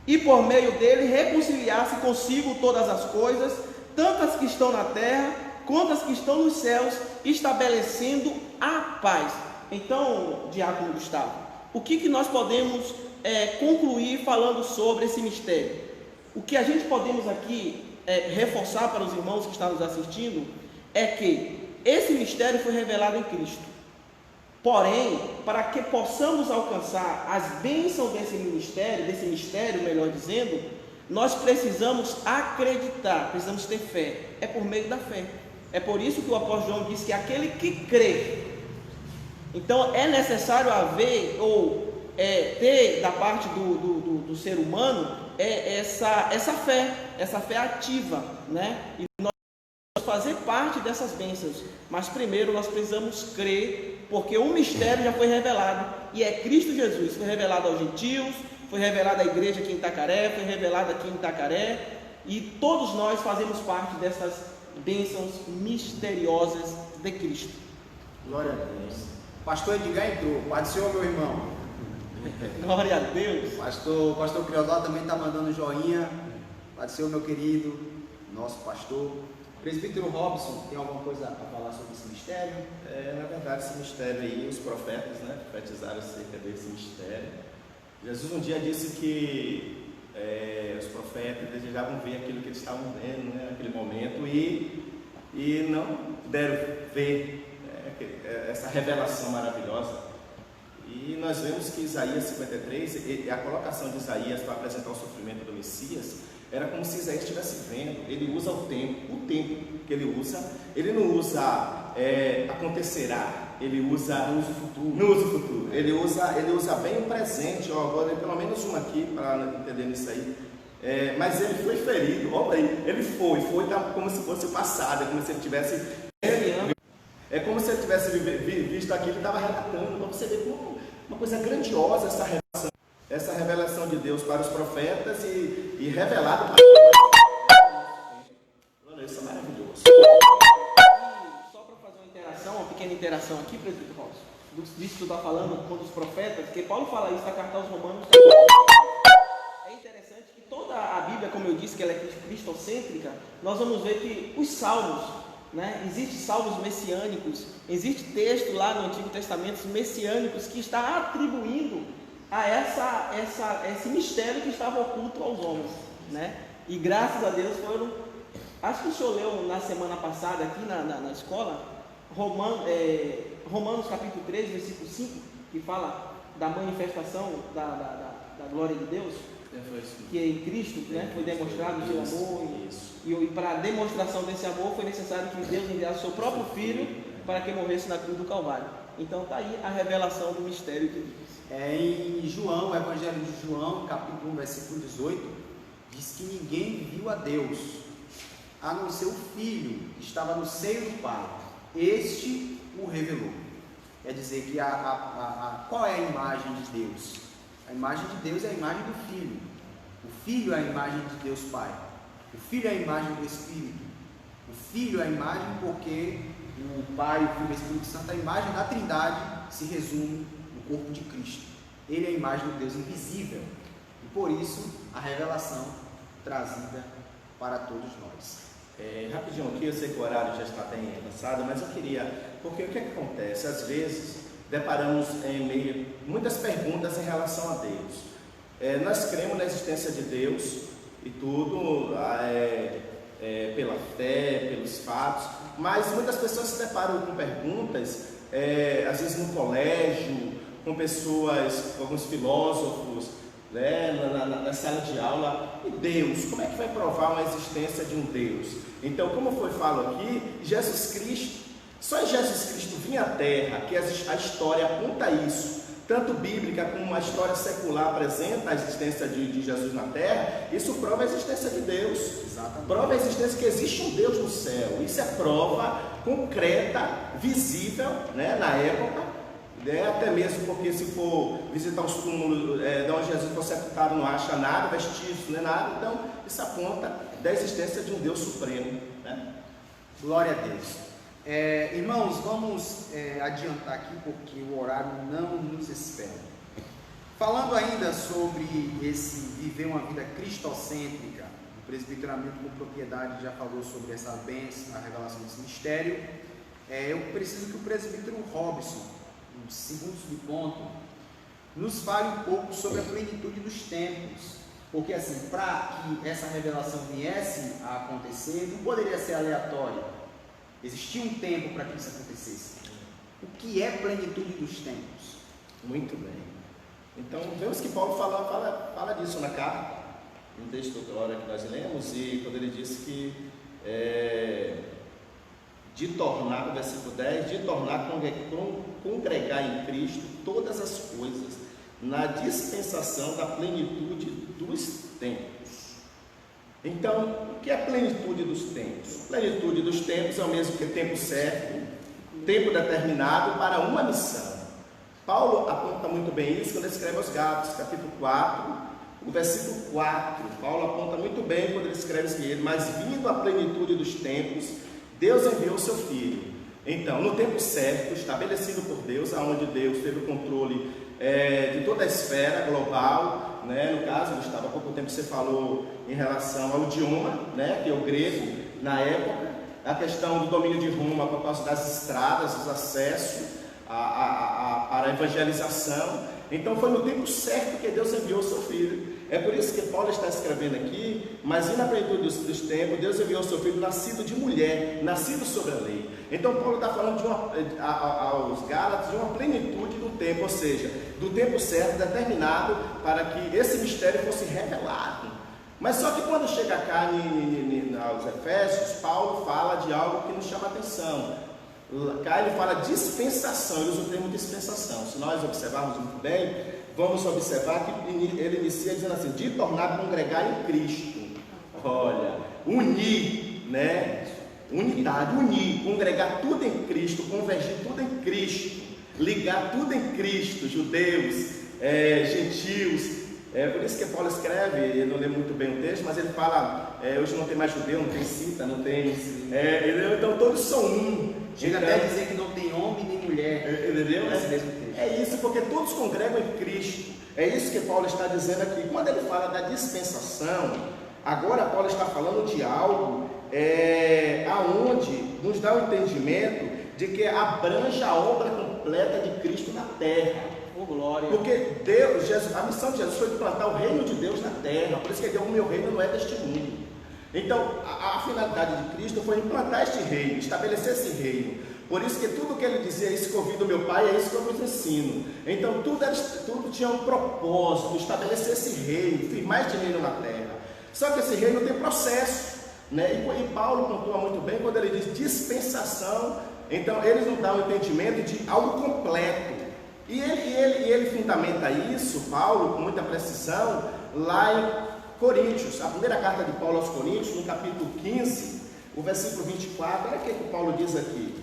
e por meio dele reconciliasse consigo todas as coisas, tanto as que estão na terra, quanto as que estão nos céus, estabelecendo a paz. Então, Diácono Gustavo, o que nós podemos concluir falando sobre esse mistério? O que a gente podemos aqui reforçar para os irmãos que estão nos assistindo é que esse mistério foi revelado em Cristo. Porém, para que possamos alcançar as bênçãos desse mistério, melhor dizendo, nós precisamos acreditar, precisamos ter fé. É por meio da fé. É por isso que o apóstolo João diz que aquele que crê. Então é necessário haver ter da parte do ser humano essa fé ativa, né? E nós vamos fazer parte dessas bênçãos. Mas primeiro nós precisamos crer, porque o mistério já foi revelado, e é Cristo Jesus. Foi revelado aos gentios, foi revelado à igreja aqui em Itacaré, foi revelado aqui em Itacaré, e todos nós fazemos parte dessas bênçãos misteriosas de Cristo. Glória a Deus. Pastor Edgar entrou. Paz do Senhor, meu irmão. Glória a Deus. Pastor Crioló também está mandando joinha. Paz do Senhor, meu querido, nosso pastor. Presbítero Robson, tem alguma coisa para falar sobre esse mistério? Na verdade, esse mistério aí, os profetas, né, profetizaram acerca desse mistério. Jesus um dia disse que os profetas desejavam ver aquilo que eles estavam vendo, né, naquele momento, e não puderam ver essa revelação maravilhosa. E nós vemos que Isaías 53, a colocação de Isaías para apresentar o sofrimento do Messias, era como se Isaías estivesse vendo. Ele usa o tempo que ele usa, ele não usa acontecerá, ele usa no uso futuro, ele usa bem o presente. Agora pelo menos uma aqui para entender isso aí. Mas ele foi ferido, olha aí, ele foi como se fosse passado, é como se ele tivesse visto aquilo, ele estava relatando, para você ver como uma coisa grandiosa essa revelação de Deus para os profetas e revelado para isso é maravilhoso. E só para fazer uma pequena interação aqui, presbítero Robson, disso que tu está falando com os profetas, porque Paulo fala isso na carta aos Romanos. É interessante que toda a Bíblia, como eu disse, que ela é cristocêntrica, nós vamos ver que os salmos, né, existem salmos messiânicos, existe texto lá no Antigo Testamento messiânicos que está atribuindo a esse mistério que estava oculto aos homens, né? E graças a Deus foram. Acho que o senhor leu na semana passada aqui na escola Romanos capítulo 3, versículo 5, que fala da manifestação da glória de Deus, que em Cristo, né, foi demonstrado o seu amor, e para a demonstração desse amor foi necessário que Deus enviasse o seu próprio Filho para que morresse na cruz do Calvário. Então está aí a revelação do mistério de Deus. Em João, o Evangelho de João, capítulo 1, versículo 18, diz que ninguém viu a Deus, a não ser o Filho, que estava no seio do Pai. Este o revelou. Quer dizer que qual é a imagem de Deus? A imagem de Deus é a imagem do Filho. O Filho é a imagem de Deus Pai. O Filho é a imagem do Espírito. O Filho é a imagem porque o Pai, o Filho e o Espírito Santo, a imagem da Trindade se resume no corpo de Cristo. Ele é a imagem do Deus invisível. E por isso, a revelação trazida para todos nós. Rapidinho aqui, eu sei que o horário já está bem avançado, mas eu queria, porque o que acontece? Às vezes, deparamos em meio muitas perguntas em relação a Deus. Nós cremos na existência de Deus e tudo, pela fé, pelos fatos, mas muitas pessoas se deparam com perguntas, às vezes no colégio, com pessoas, alguns filósofos, né, na sala de aula. E Deus, como é que vai provar uma existência de um Deus? Então, como foi falado aqui, Jesus Cristo, só Jesus Cristo vinha à Terra, que a história aponta isso, tanto bíblica como a história secular apresenta a existência de Jesus na Terra. Isso prova a existência de Deus. Exatamente. Prova a existência que existe um Deus no céu. Isso é prova concreta, visível, né, na época. Até mesmo porque se for visitar os túmulos de onde Jesus foi sepultado, não acha nada, vestígios, não é nada. Então isso aponta da existência de um Deus supremo, né? Glória a Deus. Irmãos, vamos adiantar aqui porque o horário não nos espera. Falando ainda sobre esse viver uma vida cristocêntrica, o presbiteramento com propriedade já falou sobre essa bênção, a revelação desse mistério. Eu preciso que o presbítero Robson, no segundo subponto, nos fale um pouco sobre a plenitude dos tempos. Porque assim, para que essa revelação viesse a acontecer, não poderia ser aleatório. Existia um tempo para que isso acontecesse. O que é plenitude dos tempos? Muito bem. Então, vemos que Paulo fala disso na carta, no texto da hora que nós lemos, e quando ele disse que de tornar, no versículo 10, de tornar congregar em Cristo todas as coisas, na dispensação da plenitude dos tempos. Então, o que é a plenitude dos tempos? Plenitude dos tempos é o mesmo que tempo certo, tempo determinado para uma missão. Paulo aponta muito bem isso quando ele escreve aos Gálatas, capítulo 4, o versículo 4. Paulo aponta muito bem quando ele escreve assim: mas vindo a plenitude dos tempos, Deus enviou o seu Filho. Então, no tempo certo, estabelecido por Deus, aonde Deus teve o controle de toda a esfera global, né? No caso, Gustavo, há pouco tempo você falou em relação ao idioma, né? Que é o grego na época, a questão do domínio de Roma por causa das estradas, os acessos para a evangelização. Então foi no tempo certo que Deus enviou o seu Filho. É por isso que Paulo está escrevendo aqui: mas e na plenitude dos tempos, Deus enviou o seu Filho nascido de mulher, nascido sobre a lei. Então Paulo está falando aos Gálatas de uma plenitude do tempo, ou seja, do tempo certo, determinado para que esse mistério fosse revelado. Mas só que quando chega cá aos Efésios, Paulo fala de algo que nos chama a atenção. Cá ele fala dispensação, ele usa o termo dispensação. Se nós observarmos muito bem, vamos observar que ele inicia dizendo assim: de tornar congregar em Cristo. Olha, unir, né? Unidade, unir, congregar tudo em Cristo, convergir tudo em Cristo, ligar tudo em Cristo, judeus, gentios. Por isso que Paulo escreve, ele não lê muito bem o texto, mas ele fala, hoje não tem mais judeu, não tem cita, não tem... então todos são um. Chega até a dizer que não tem homem nem mulher. Entendeu? Nesse mesmo texto. É isso, porque todos congregam em Cristo. É isso que Paulo está dizendo aqui. Quando ele fala da dispensação, agora Paulo está falando de algo aonde nos dá o entendimento de que abrange a obra completa de Cristo na terra. Oh, glória. Porque a missão de Jesus foi implantar o reino de Deus na terra. Por isso que ele deu: o meu reino não é deste mundo. Então, a finalidade de Cristo foi implantar este reino, estabelecer esse reino. Por isso que tudo que ele dizia: isso que eu ouvi do meu Pai, é isso que eu vos ensino. Então, tudo tinha um propósito: estabelecer esse reino, firmar este reino na terra. Só que esse reino tem processo, né? E Paulo pontua muito bem quando ele diz dispensação. Então, eles nos dão o entendimento de algo completo. E ele fundamenta isso, Paulo, com muita precisão, lá em Coríntios, a primeira carta de Paulo aos Coríntios, no capítulo 15, o versículo 24, olha o que Paulo diz aqui,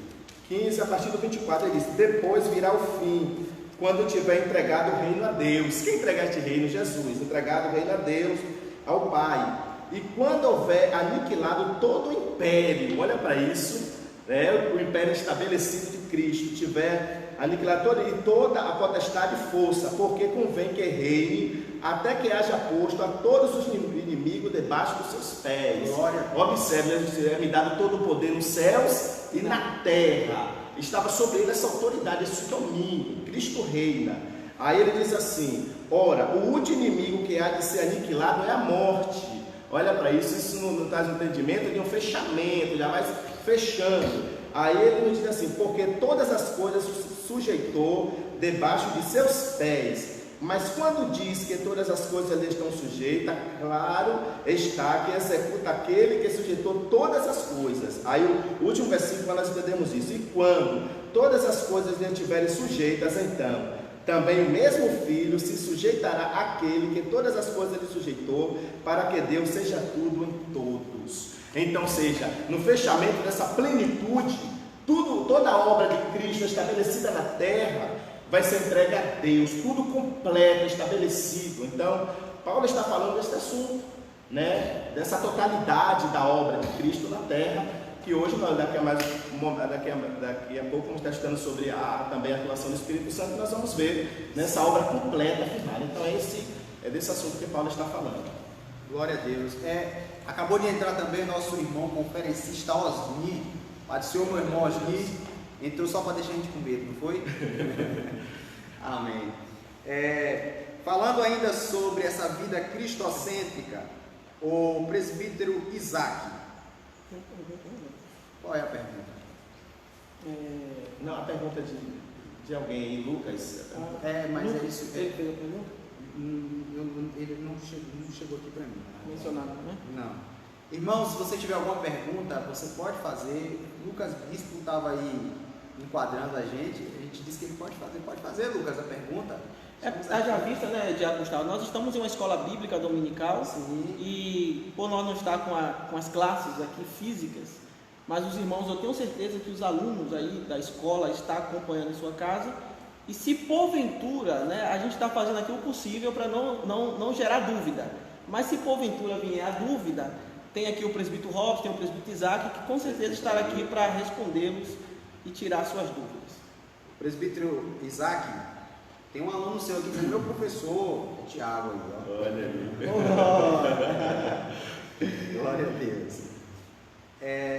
15, a partir do 24, ele diz: depois virá o fim, quando tiver entregado o reino a Deus. Quem entregar este reino? Jesus, entregado o reino a Deus, ao Pai. E quando houver aniquilado todo o império, olha para isso, o império estabelecido de Cristo, tiver aniquilado toda a potestade e força, porque convém que reine até que haja posto a todos os inimigos debaixo dos seus pés. Observe, ele me dado todo o poder nos céus e na terra. Estava sobre ele essa autoridade, esse domínio. Cristo reina. Aí ele diz assim: ora, o último inimigo que há de ser aniquilado é a morte. Olha para isso não traz um entendimento de um fechamento, já vai fechando. Aí ele nos diz assim: porque todas as coisas sujeitou debaixo de seus pés. Mas quando diz que todas as coisas lhe estão sujeitas, claro está que executa aquele que sujeitou todas as coisas. Aí o último versículo nós entendemos isso: e quando todas as coisas lhe estiverem sujeitas, então também o mesmo Filho se sujeitará àquele que todas as coisas lhe sujeitou, para que Deus seja tudo em todos. Então, seja, no fechamento dessa plenitude, toda a obra de Cristo estabelecida na terra vai ser entregue a Deus, tudo completo, estabelecido. Então, Paulo está falando desse assunto, né? Dessa totalidade da obra de Cristo na terra, que hoje, daqui a pouco, vamos estar estudando sobre também a atuação do Espírito Santo, nós vamos ver nessa obra completa, final. Então é desse assunto que Paulo está falando. Glória a Deus. Acabou de entrar também nosso irmão conferencista Osni. Pai do Senhor, meu irmão Osni, entrou só para deixar a gente com medo, não foi? Amém. Falando ainda sobre essa vida cristocêntrica, o presbítero Isaac. Qual é a pergunta? Não, a pergunta de alguém em Lucas. Mas Lucas, é isso. ele fez a pergunta? Ele não chegou aqui para mim. Mencionado, né? Não. Irmãos, se você tiver alguma pergunta, você pode fazer. Lucas Bispo estava aí enquadrando a gente disse que ele pode fazer, Lucas, a pergunta. Já vista, né, Diácono Gustavo? Nós estamos em uma escola bíblica dominical. Sim. E por nós não estar com as classes aqui físicas, mas os irmãos, eu tenho certeza que os alunos aí da escola estão acompanhando em sua casa. E se porventura, né, a gente está fazendo aqui o possível para não gerar dúvida, mas se porventura vier a dúvida, tem aqui o presbítero Robson, tem o presbítero Isaac, que com certeza estará aqui para respondê-los e tirar suas dúvidas. Presbítero Isaac, tem um aluno seu aqui dizendo, meu professor, Tiago aí, ó. Glória a Deus.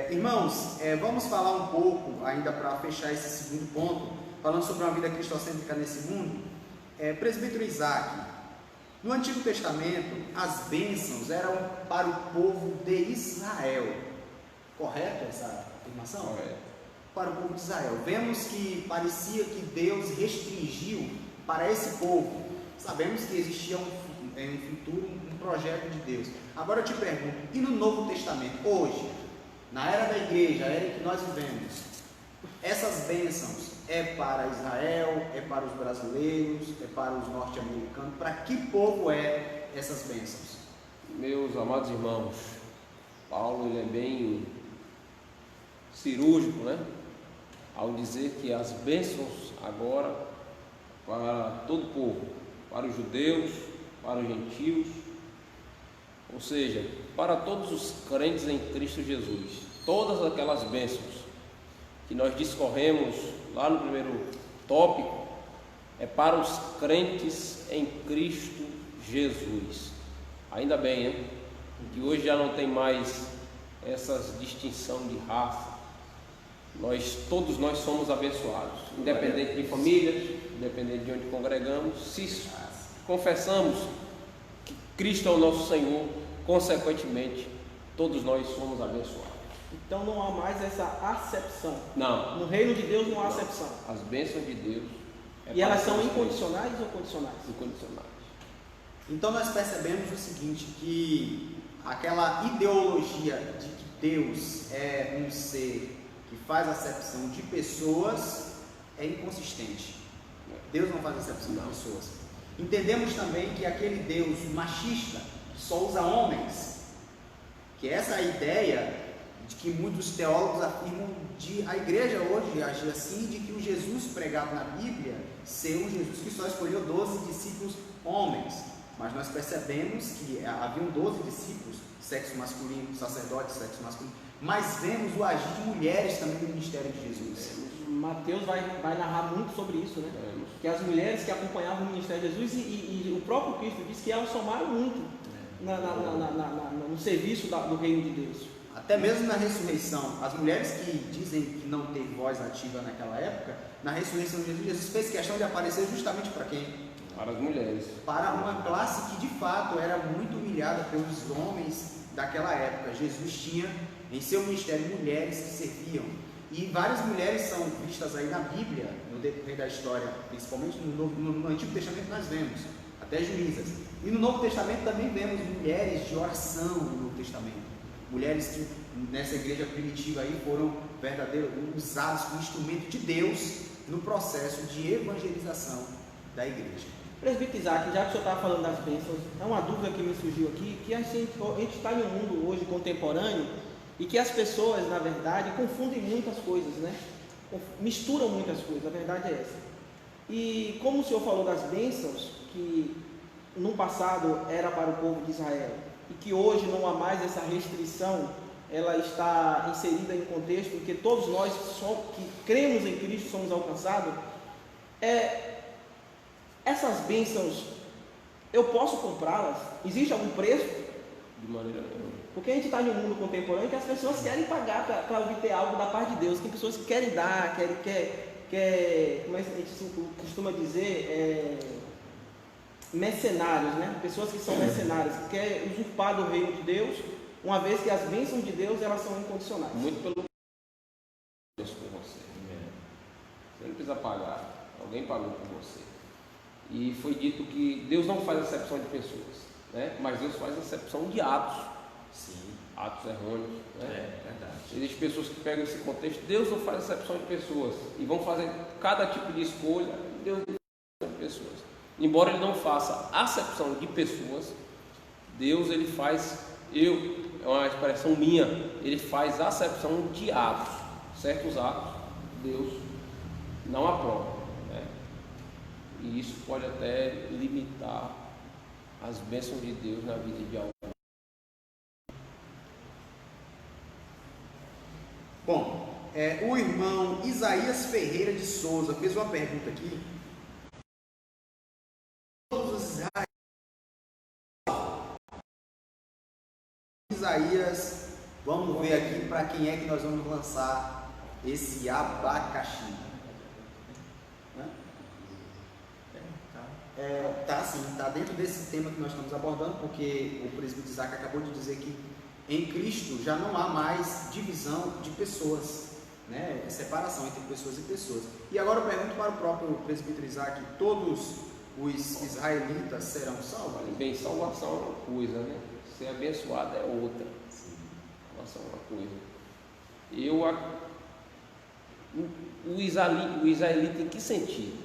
Irmãos, vamos falar um pouco, ainda para fechar esse segundo ponto, falando sobre uma vida cristocêntrica nesse mundo. Presbítero Isaac, no Antigo Testamento, as bênçãos eram para o povo de Israel. Correto essa afirmação? Correto. Para o povo de Israel. Vemos que parecia que Deus restringiu para esse povo. Sabemos que existia em futuro um projeto de Deus. Agora eu te pergunto, e no Novo Testamento, hoje, na era da igreja, a era que nós vivemos, essas bênçãos para Israel, para os brasileiros, para os norte-americanos? Para que povo essas bênçãos? Meus amados irmãos, Paulo ele é bem cirúrgico, né? Ao dizer que as bênçãos agora para todo o povo, para os judeus, para os gentios, ou seja, para todos os crentes em Cristo Jesus, todas aquelas bênçãos que nós discorremos lá no primeiro tópico, é para os crentes em Cristo Jesus. Ainda bem, né? Que hoje já não tem mais essa distinção de raça. Todos nós somos abençoados, independente de famílias, independente de onde congregamos. Se confessamos que Cristo é o nosso Senhor, consequentemente, todos nós somos abençoados. Então não há mais essa acepção. Não. No reino de Deus não há acepção. As bênçãos de Deus. E elas são incondicionais ou condicionais? Incondicionais. Então nós percebemos o seguinte, que aquela ideologia de que Deus é um ser que faz acepção de pessoas é inconsistente. Deus não faz acepção de pessoas. Entendemos também que aquele Deus machista, que só usa homens, que essa é a ideia de que muitos teólogos afirmam de a igreja hoje agir assim, de que o Jesus pregado na Bíblia ser um Jesus que só escolheu 12 discípulos homens. Mas nós percebemos que haviam 12 discípulos, sexo masculino, sacerdotes, sexo masculino, mas vemos o agir de mulheres também no ministério de Jesus. Mateus vai narrar muito sobre isso, né? Que as mulheres que acompanhavam o ministério de Jesus e o próprio Cristo diz que elas somaram muito no serviço do reino de Deus. Até mesmo na ressurreição, as mulheres que dizem que não teve voz ativa naquela época, na ressurreição de Jesus fez questão de aparecer justamente para quem? Para as mulheres. Para uma classe que de fato era muito humilhada pelos homens daquela época. Jesus tinha em seu ministério mulheres que serviam. E várias mulheres são vistas aí na Bíblia, no decorrer da história, principalmente no Antigo Testamento nós vemos, até Juízas. E no Novo Testamento também vemos mulheres de oração no Novo Testamento. Mulheres que nessa igreja primitiva aí foram verdadeiros, usadas como instrumento de Deus no processo de evangelização da igreja. Presbítero Isaac, já que o senhor estava falando das bênçãos, é uma dúvida que me surgiu aqui, que a gente está em um mundo hoje contemporâneo e que as pessoas, na verdade, confundem muitas coisas, né? Misturam muitas coisas, a verdade é essa. E como o senhor falou das bênçãos, que no passado era para o povo de Israel, e que hoje não há mais essa restrição ela está inserida em um contexto em que todos nós que cremos em Cristo somos alcançados. Essas bênçãos, eu posso comprá-las? Existe algum preço? De maneira nenhuma. Porque a gente está em um mundo contemporâneo que as pessoas querem pagar para obter algo da parte de Deus. Tem pessoas que querem dar, como a gente costuma dizer, mercenários, né? Pessoas que são mercenárias, que querem usurpar do reino de Deus, uma vez que as bênçãos de Deus, elas são incondicionais. Muito pelo Deus por você. Você não precisa pagar, alguém pagou por você. E foi dito que Deus não faz acepção de pessoas, né? Mas Deus faz acepção de atos. Sim. Atos errôneos, né? Verdade. Existem pessoas que pegam esse contexto. Deus não faz acepção de pessoas e vão fazer cada tipo de escolha. Deus não faz acepção de pessoas. Embora Ele não faça acepção de pessoas, Deus ele faz, é uma expressão minha, Ele faz acepção de atos. Certos atos Deus não aprova, né? E isso pode até limitar as bênçãos de Deus na vida de alguém. Bom, o irmão Isaías Ferreira de Souza fez uma pergunta aqui. Todos os Isaías, vamos ver aqui para quem é que nós vamos lançar esse abacaxi. Tá sim, tá dentro desse tema que nós estamos abordando, porque o presbítero Isaac acabou de dizer que em Cristo já não há mais divisão de pessoas, né? Separação entre pessoas e pessoas. E agora eu pergunto para o próprio presbítero Isaac: todos os israelitas serão salvos? Bem, salvação é uma coisa, né? Ser abençoado é outra. Sim. Salvação é uma coisa. O israelita em que sentido?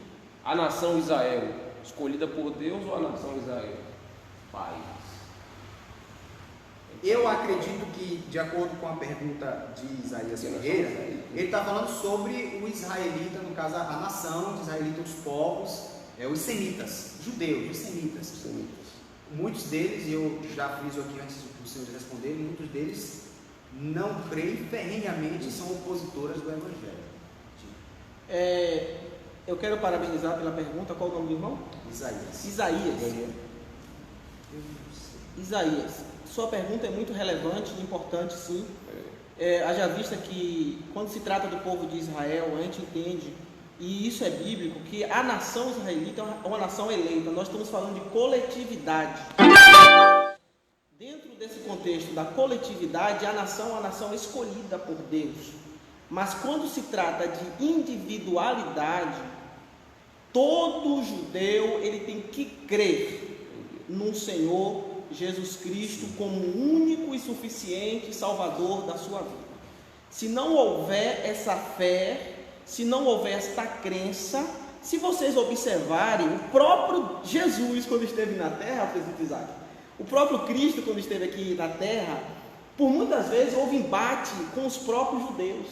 A nação Israel escolhida por Deus ou a nação Israel? Pai. Eu acredito que, de acordo com a pergunta de Isaías Ferreira, ele está falando sobre o israelita, no caso a nação de israelita, os povos, os semitas, judeus, os semitas. Muitos deles, e eu já friso aqui antes do senhor responder, muitos deles não creem ferrenhamente e são opositores do Evangelho. Eu quero parabenizar pela pergunta. Qual o nome do irmão? Isaías. Sua pergunta é muito relevante e importante, sim. Haja vista que, quando se trata do povo de Israel, a gente entende, e isso é bíblico, que a nação israelita é uma nação eleita. Nós estamos falando de coletividade. Dentro desse contexto da coletividade, a nação é uma nação escolhida por Deus. Mas quando se trata de individualidade, todo judeu ele tem que crer no Senhor Jesus Cristo como o único e suficiente Salvador da sua vida. Se não houver essa fé, se não houver esta crença, se vocês observarem, o próprio Jesus, quando esteve na terra, presbítero Isaac, o próprio Cristo, quando esteve aqui na terra, por muitas vezes houve embate com os próprios judeus,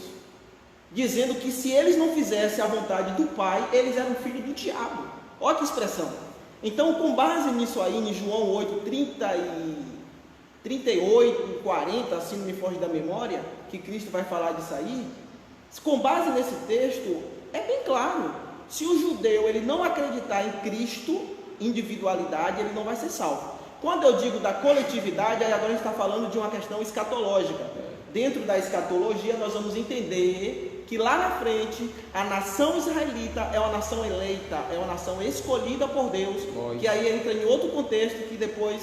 dizendo que se eles não fizessem a vontade do Pai, eles eram filhos do diabo. Olha que expressão. Então, com base nisso aí, em João 8, 38, 40, se não me foge da memória, que Cristo vai falar disso aí, com base nesse texto, é bem claro, se o judeu ele não acreditar em Cristo, individualidade, ele não vai ser salvo. Quando eu digo da coletividade, aí agora a gente está falando de uma questão escatológica. Dentro da escatologia, nós vamos entender que lá na frente, a nação israelita é uma nação eleita, é uma nação escolhida por Deus, que aí entra em outro contexto que depois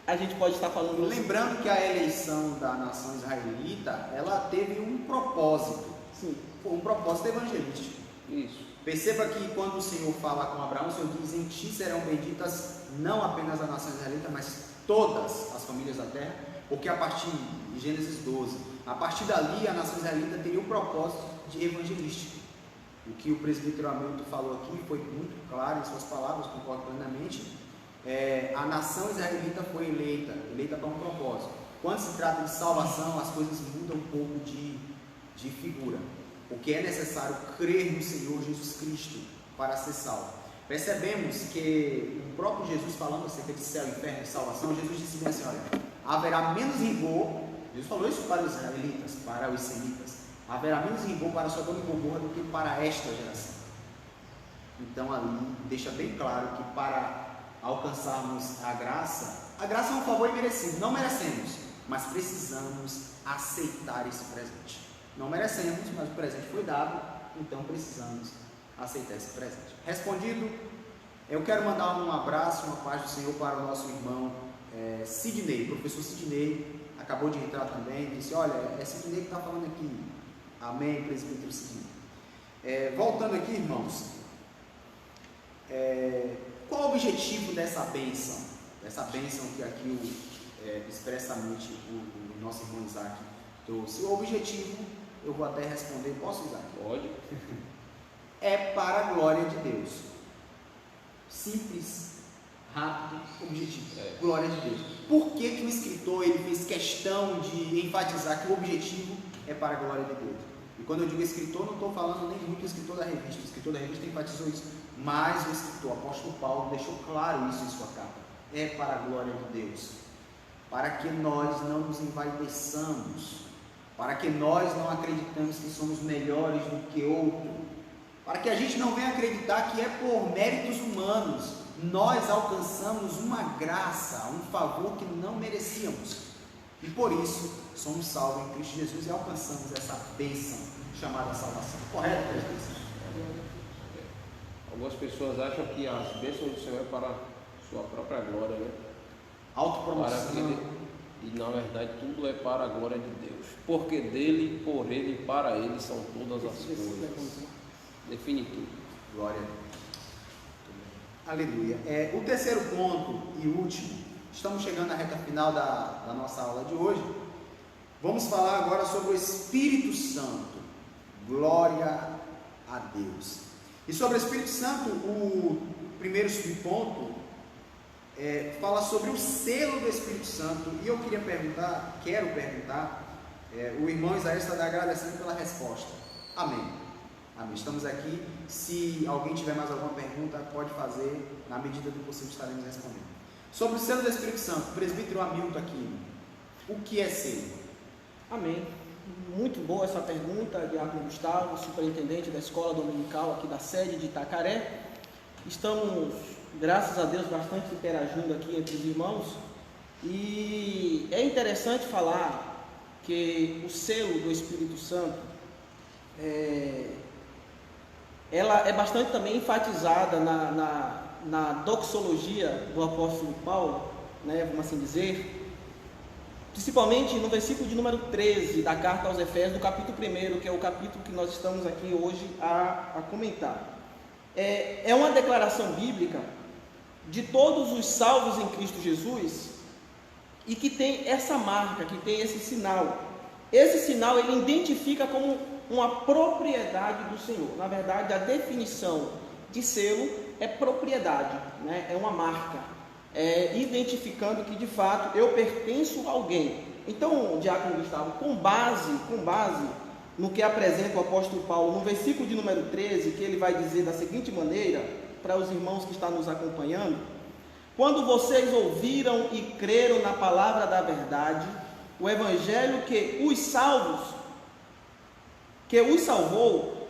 a gente pode estar falando. Lembrando que a eleição da nação israelita, ela teve um propósito. Sim. Um propósito evangelístico. Isso. Perceba que quando o Senhor fala com Abraão, o Senhor diz: em ti serão benditas não apenas a nação israelita, mas todas as famílias da terra, porque a partir de Gênesis 12, a partir dali a nação israelita teria o propósito de evangelístico. O que o presbítero Hamilton falou aqui foi muito claro em suas palavras, concordo plenamente. A nação israelita foi eleita para um propósito. Quando se trata de salvação, as coisas mudam um pouco de figura, porque é necessário crer no Senhor Jesus Cristo para ser salvo. Percebemos que o próprio Jesus, falando acerca de céu, inferno e salvação, Jesus disse bem assim: olha, haverá menos rigor Deus falou isso para os israelitas, para os semitas. Haverá menos rigor para Sodoma e Gomorra do que para esta geração. Então ali deixa bem claro que para alcançarmos a graça é um favor imerecido. Não merecemos, mas precisamos aceitar esse presente. Não merecemos, mas o presente foi dado, então precisamos aceitar esse presente. Respondido, eu quero mandar um abraço, uma paz do Senhor para o nosso irmão Sidney, professor Sidney, acabou de entrar também, disse, olha, é Sidney que está falando aqui. Amém, presbítero Sidney. Voltando aqui, irmãos, qual o objetivo dessa bênção? Essa bênção que aqui expressamente o nosso irmão Isaac trouxe. O objetivo, eu vou até responder, posso, Isaac? Pode. É para a glória de Deus. Simples, rápido, objetivo. Glória de Deus. Por que que o escritor ele fez questão de enfatizar que o objetivo é para a glória de Deus? E quando eu digo escritor, não estou falando nem muito do escritor da revista. O escritor da revista enfatizou isso. Mas o escritor, o apóstolo Paulo, deixou claro isso em sua carta. É para a glória de Deus. Para que nós não nos envaideçamos. Para que nós não acreditamos que somos melhores do que outro. Para que a gente não venha acreditar que é por méritos humanos. Nós alcançamos uma graça, um favor que não merecíamos. E por isso, somos salvos em Cristo Jesus e alcançamos essa bênção chamada salvação. Correto, presbítero? Algumas pessoas acham que as bênçãos do Senhor é para a sua própria glória, né? Autopromoção. E na verdade tudo é para a glória de Deus. Porque dele, por ele e para ele são todas as coisas. Define tudo. Glória a Deus. Aleluia. O terceiro ponto e último, estamos chegando à reta final da nossa aula de hoje. Vamos falar agora sobre o Espírito Santo. Glória a Deus. E sobre o Espírito Santo, o primeiro subponto fala sobre o selo do Espírito Santo. E eu quero perguntar, o irmão Isaías está agradecendo pela resposta. Amém. Amém. Estamos aqui. Se alguém tiver mais alguma pergunta, pode fazer. Na medida do possível estaremos respondendo. Sobre o selo do Espírito Santo, presbítero Hamilton aqui. O que é selo? Amém. Muito boa essa pergunta, Diácono Gustavo, superintendente da escola dominical aqui da sede de Itacaré. Estamos, graças a Deus, bastante interagindo aqui entre os irmãos. E é interessante falar que o selo do Espírito Santo ela é bastante também enfatizada na doxologia do apóstolo Paulo, né, vamos assim dizer, principalmente no versículo de número 13 da carta aos Efésios, do capítulo 1, que é o capítulo que nós estamos aqui hoje a comentar. É uma declaração bíblica de todos os salvos em Cristo Jesus e que tem essa marca, que tem esse sinal. Esse sinal ele identifica como uma propriedade do Senhor. Na verdade, a definição de selo é propriedade, né? É uma marca, identificando que de fato eu pertenço a alguém. Então, Diácono Gustavo, com base no que apresenta o apóstolo Paulo, no versículo de número 13, que ele vai dizer da seguinte maneira, para os irmãos que estão nos acompanhando: quando vocês ouviram e creram na palavra da verdade, o evangelho que os salvou,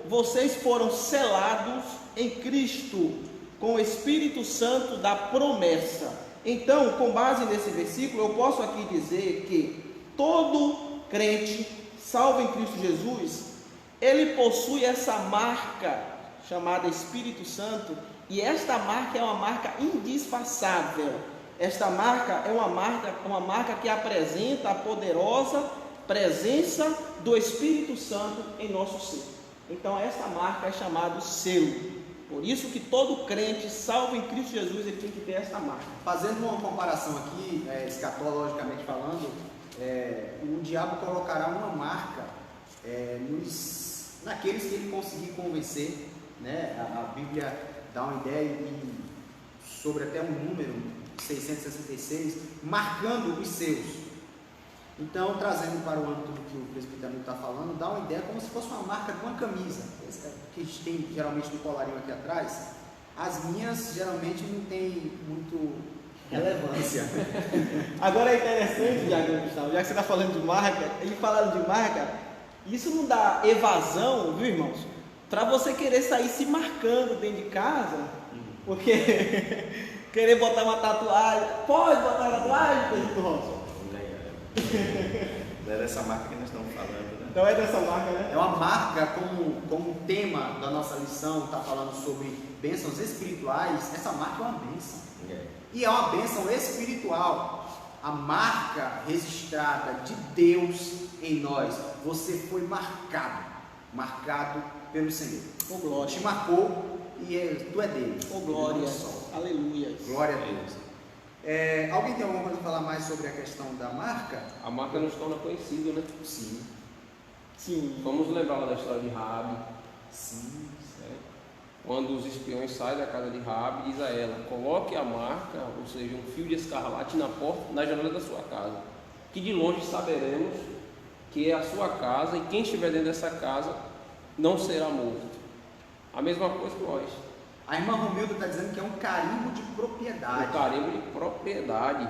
vocês foram selados em Cristo com o Espírito Santo da promessa. Então, com base nesse versículo, eu posso aqui dizer que todo crente salvo em Cristo Jesus, ele possui essa marca chamada Espírito Santo, e esta marca é uma marca indisfarçável. Esta marca é uma marca que apresenta a poderosa presença do Espírito Santo em nosso ser. Então esta marca é chamada selo. Por isso que todo crente salvo em Cristo Jesus, ele tem que ter esta marca. Fazendo uma comparação aqui, escatologicamente falando, o diabo colocará uma marca naqueles que ele conseguir convencer, né? A Bíblia dá uma ideia sobre até um número 666, marcando os seus. Então, trazendo para o âmbito do que o presbítero está falando, dá uma ideia como se fosse uma marca de uma camisa, que tem geralmente no colarinho aqui atrás. As minhas geralmente não tem muito relevância. Agora é interessante, Diácono Gustavo, já que você está falando de marca, e falando de marca, isso não dá evasão, viu, irmãos? Para você querer sair se marcando dentro de casa, porque querer botar uma tatuagem, pode botar uma tatuagem, Pedro Robson? Não é dessa marca que nós estamos falando, né? Então é dessa marca, né? É uma marca, como tema da nossa lição está falando sobre bênçãos espirituais, essa marca é uma bênção. E é uma bênção espiritual. A marca registrada de Deus em nós. Você foi marcado pelo Senhor. Ô glória. Te marcou e tu é dele. Ô glória. Aleluia. Glória a Deus. Alguém tem alguma coisa para falar mais sobre a questão da marca? A marca nos torna conhecidos, né? Sim. Sim. Vamos lembrar lá da história de Raabe. Sim. Certo? Quando os espiões saem da casa de Raabe, diz a ela: coloque a marca, ou seja, um fio de escarlate na porta, na janela da sua casa, que de longe saberemos que é a sua casa e quem estiver dentro dessa casa não será morto. A mesma coisa que nós. A irmã Romilda está dizendo que é um carimbo de propriedade. O carimbo de propriedade.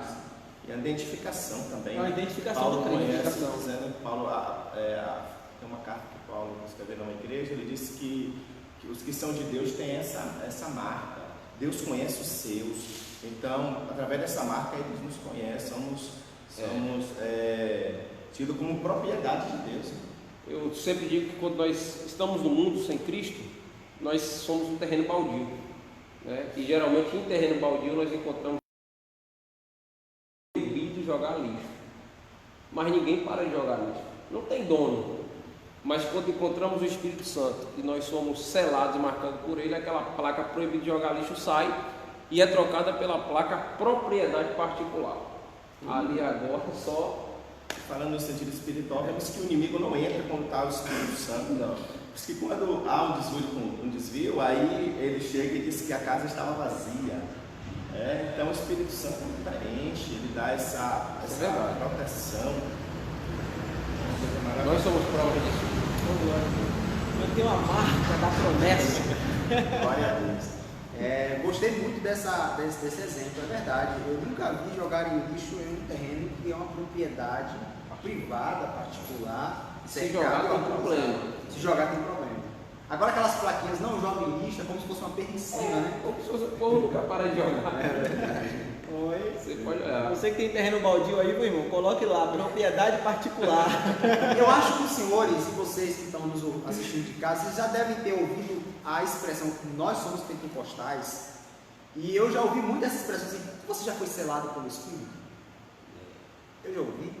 E a identificação também. É uma identificação Paulo do crente. conhece, dizendo, Paulo, tem uma carta que Paulo escreveu numa igreja, ele disse que os que são de Deus têm essa marca. Deus conhece os seus. Então, através dessa marca, eles nos conhecem. Somos tidos como propriedade de Deus. Eu sempre digo que quando nós estamos no mundo sem Cristo, nós somos um terreno baldio, né? E geralmente em terreno baldio nós encontramos proibido jogar lixo, mas ninguém para de jogar lixo, não tem dono. Mas quando encontramos o Espírito Santo e nós somos selados e marcados por ele, aquela placa proibido de jogar lixo sai e é trocada pela placa propriedade particular. Ali agora só. Falando no sentido espiritual, vemos que o inimigo não entra quando está o Espírito Santo, Não. Porque quando há um desvio, aí ele chega e diz que a casa estava vazia. Então o Espírito Santo preenche, ele dá essa verdade. proteção. Nós somos prova disso. Ô glória. Eu tenho a marca da promessa. Glória a Deus. Gostei muito desse exemplo, é verdade. Eu nunca vi jogarem lixo em um terreno que é uma propriedade privada, particular. Se jogar tem problema. Se jogar tem problema. Agora aquelas plaquinhas não jogam lixo, é como se fosse uma pernicina, né? Ou se o povo nunca para de jogar. É verdade. Oi. Você pode olhar. Você que tem terreno baldio aí, meu irmão, coloque lá, propriedade particular. Eu acho que os senhores e vocês que estão nos assistindo de casa, vocês já devem ter ouvido a expressão nós somos pentecostais. E eu já ouvi muito essa expressão assim, você já foi selado pelo Espírito? Eu já ouvi.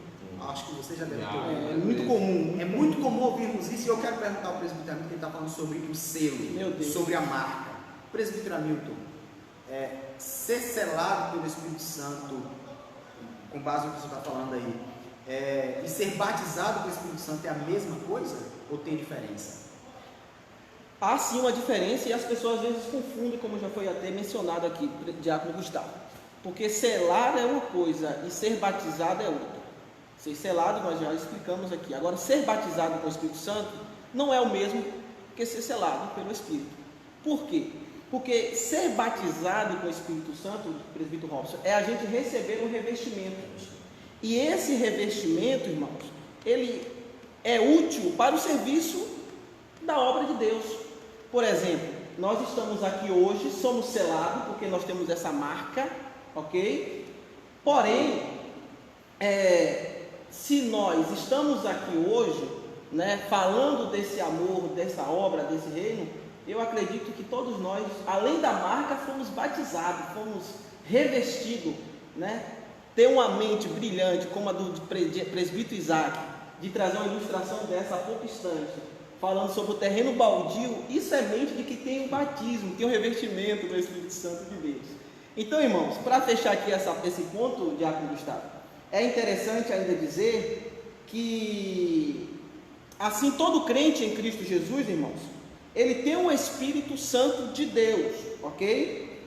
Acho que você já deve ter ouvido. É muito comum. É muito comum ouvirmos isso e eu quero perguntar ao presbítero Hamilton, que ele está falando sobre o selo, Meu Deus. sobre a marca. Presbítero Hamilton, ser selado pelo Espírito Santo, com base no que você está falando aí, e ser batizado pelo Espírito Santo é a mesma coisa ou tem diferença? Há sim uma diferença e as pessoas às vezes confundem, como já foi até mencionado aqui, Diácono Gustavo. Porque selar é uma coisa e ser batizado é outra. Ser selado nós já explicamos aqui. Agora, ser batizado com o Espírito Santo não é o mesmo que ser selado pelo Espírito. Por quê? Porque ser batizado com o Espírito Santo, presbítero Robson, é a gente receber um revestimento. E esse revestimento, irmãos, ele é útil para o serviço da obra de Deus. Por exemplo, nós estamos aqui hoje, somos selados porque nós temos essa marca, ok? Porém, se nós estamos aqui hoje, né, falando desse amor, dessa obra, desse reino, eu acredito que todos nós, além da marca, fomos batizados, fomos revestidos, né? Ter uma mente brilhante, como a do presbítero Isaac, de trazer uma ilustração dessa a pouco instante, falando sobre o terreno baldio, isso é mente de que tem um batismo, tem um revestimento do Espírito Santo de Deus. Então, irmãos, para fechar aqui esse ponto, Diácono Gustavo, é interessante ainda dizer que, assim, todo crente em Cristo Jesus, irmãos, ele tem um Espírito Santo de Deus, ok?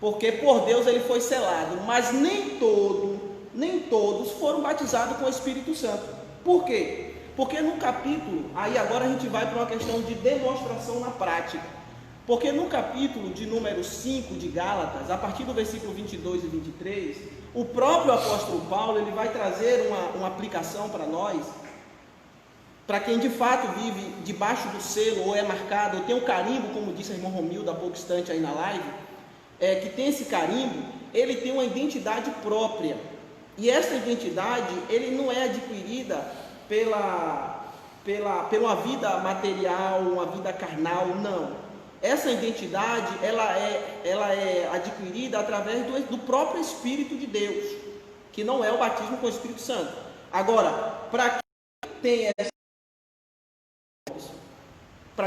Porque por Deus ele foi selado, mas nem todos foram batizados com o Espírito Santo. Por quê? Porque no capítulo, aí agora a gente vai para uma questão de demonstração na prática. Porque no capítulo de número 5 de Gálatas, a partir do versículo 22 e 23, o próprio apóstolo Paulo ele vai trazer uma aplicação para nós, para quem de fato vive debaixo do selo, ou é marcado, ou tem um carimbo, como disse a irmã Romilda há pouco instante aí na live, que tem esse carimbo, ele tem uma identidade própria. E essa identidade, ele não é adquirida pela uma vida material, uma vida carnal, não. Essa identidade, ela é adquirida através do próprio Espírito de Deus, que não é o batismo com o Espírito Santo. Agora, para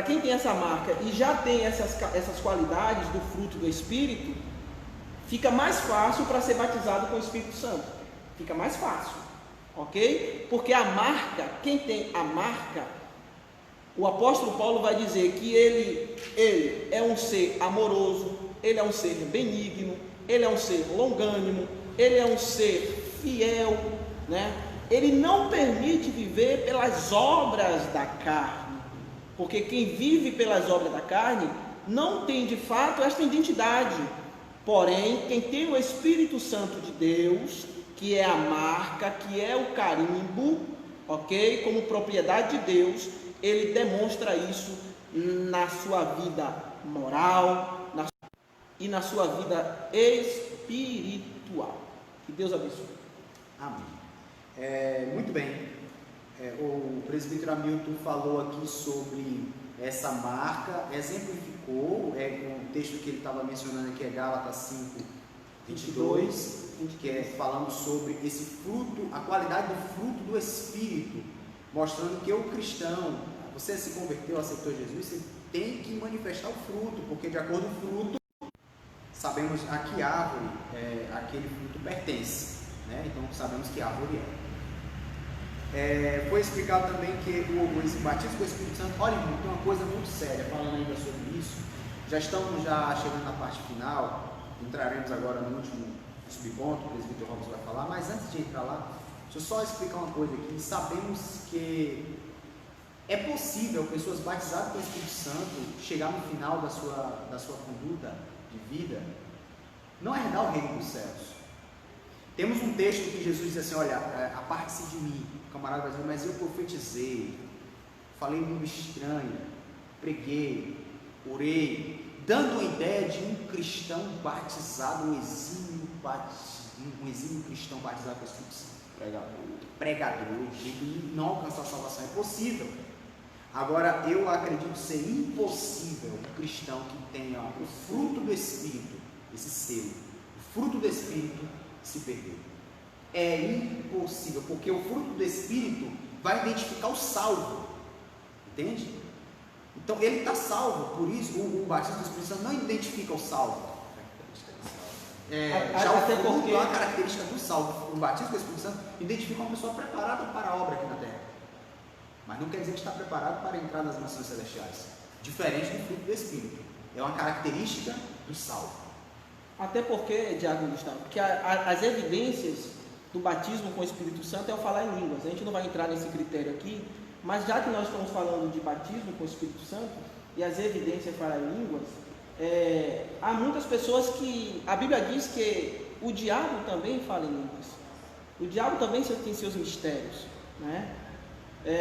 quem tem essa marca e já tem essas qualidades do fruto do Espírito, fica mais fácil para ser batizado com o Espírito Santo. Fica mais fácil, ok? Porque a marca, quem tem a marca, o apóstolo Paulo vai dizer que ele é um ser amoroso, ele é um ser benigno, ele é um ser longânimo, ele é um ser fiel, né? Ele não permite viver pelas obras da carne, porque quem vive pelas obras da carne não tem de fato esta identidade. Porém, quem tem o Espírito Santo de Deus, que é a marca, que é o carimbo, ok? Como propriedade de Deus, ele demonstra isso na sua vida moral e na sua vida espiritual. Que Deus abençoe. Amém. Muito bem. O presbítero Hamilton falou aqui sobre essa marca, exemplificou, com o texto que ele estava mencionando aqui, é Gálatas 5, 22, que é falando sobre esse fruto, a qualidade do fruto do Espírito, mostrando que o cristão, você se converteu, aceitou Jesus, você tem que manifestar o fruto, porque de acordo com o fruto, sabemos a que árvore aquele fruto pertence, né? Então sabemos que árvore foi explicado também que o batismo com o Espírito Santo, olha, irmão, tem uma coisa muito séria, falando ainda sobre isso, já estamos chegando na parte final, entraremos agora no último subponto, o presbítero Robson vai falar, mas antes de entrar lá, deixa eu só explicar uma coisa aqui. Sabemos que é possível pessoas batizadas com o Espírito Santo chegar no final da sua conduta de vida, não herdar o reino dos céus. Temos um texto que Jesus diz assim, olha, aparte-se de mim, o camarada vai dizer, mas eu profetizei, falei língua estranha, preguei, orei, dando a ideia de um cristão batizado, um exímio cristão batizado com o Espírito Santo. Pregador, que não alcançar a salvação. É possível. Agora, eu acredito ser impossível um cristão que tenha o fruto do Espírito, esse selo, o fruto do Espírito, se perder. É impossível, porque o fruto do Espírito vai identificar o salvo. Entende? Então, ele está salvo, por isso o batismo do Espírito Santo não identifica o salvo. Já o fruto é uma característica do salvo. O batismo do Espírito Santo identifica uma pessoa preparada para a obra aqui na terra. Mas não quer dizer que está preparado para entrar nas nações celestiais. Diferente do fruto do Espírito. É uma característica do salvo. Até porque, Diácono Gustavo, que as evidências do batismo com o Espírito Santo é o falar em línguas. A gente não vai entrar nesse critério aqui, mas já que nós estamos falando de batismo com o Espírito Santo e as evidências para línguas, há muitas pessoas que a Bíblia diz que o diabo também fala em línguas. O diabo também tem seus mistérios, né?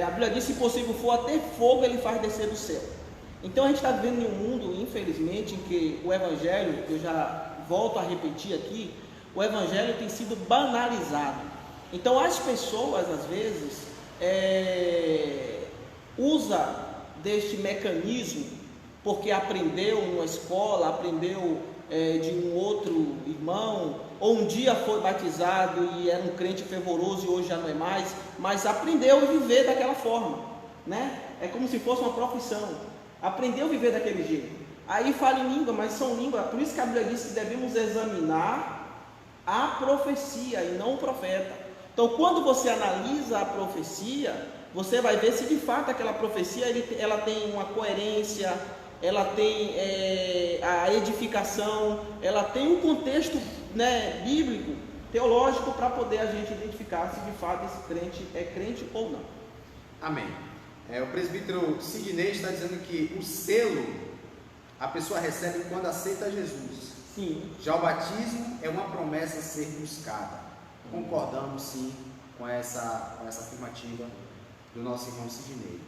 A Bíblia diz que se possível for até fogo ele faz descer do céu. Então a gente está vivendo em um mundo, infelizmente, em que o Evangelho, eu já volto a repetir aqui, o Evangelho tem sido banalizado. Então as pessoas às vezes usa deste mecanismo porque aprendeu numa escola, aprendeu de um outro irmão, ou um dia foi batizado e era um crente fervoroso e hoje já não é mais, mas aprendeu a viver daquela forma, né? É como se fosse uma profissão, aprendeu a viver daquele jeito. Aí fala em língua, mas são línguas, por isso que a Bíblia diz que devemos examinar a profecia e não o profeta. Então, quando você analisa a profecia, você vai ver se de fato aquela profecia ela tem uma coerência, ela tem a edificação, ela tem um contexto, né, bíblico, teológico, para poder a gente identificar se de fato esse crente é crente ou não. Amém. O presbítero Sidney está dizendo que o selo, a pessoa recebe quando aceita Jesus. Sim. Já o batismo é uma promessa a ser buscada. Concordamos sim com essa afirmativa do nosso irmão Sidney.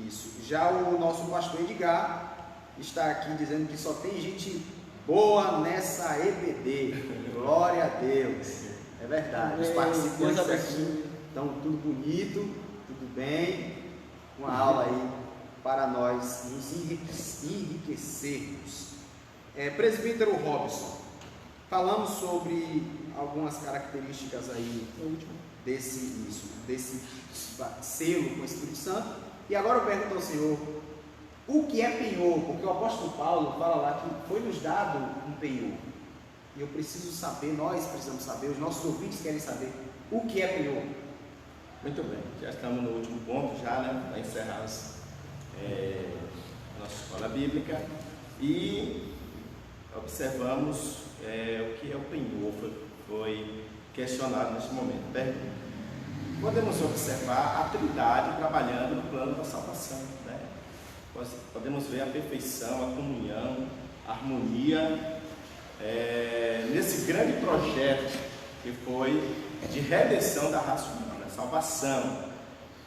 Isso. Já o nosso pastor Edgar está aqui dizendo que só tem gente boa nessa EBD. Glória a Deus. É verdade. Os participantes aqui estão tudo bonito, tudo bem. Uma aula aí para nós nos enriquecermos. Presbítero Robson, falamos sobre algumas características aí desse selo com o Espírito Santo. E agora eu pergunto ao senhor, o que é penhor? Porque o apóstolo Paulo fala lá que foi nos dado um penhor. E eu preciso saber, nós precisamos saber, os nossos ouvintes querem saber o que é penhor. Muito bem, já estamos no último ponto já, né? Para encerrar a nossa escola bíblica. E observamos o que é o penhor, foi questionado neste momento. Podemos observar a Trindade trabalhando no plano da salvação, né? Podemos ver a perfeição, a comunhão, a harmonia nesse grande projeto que foi de redenção da raça humana, salvação.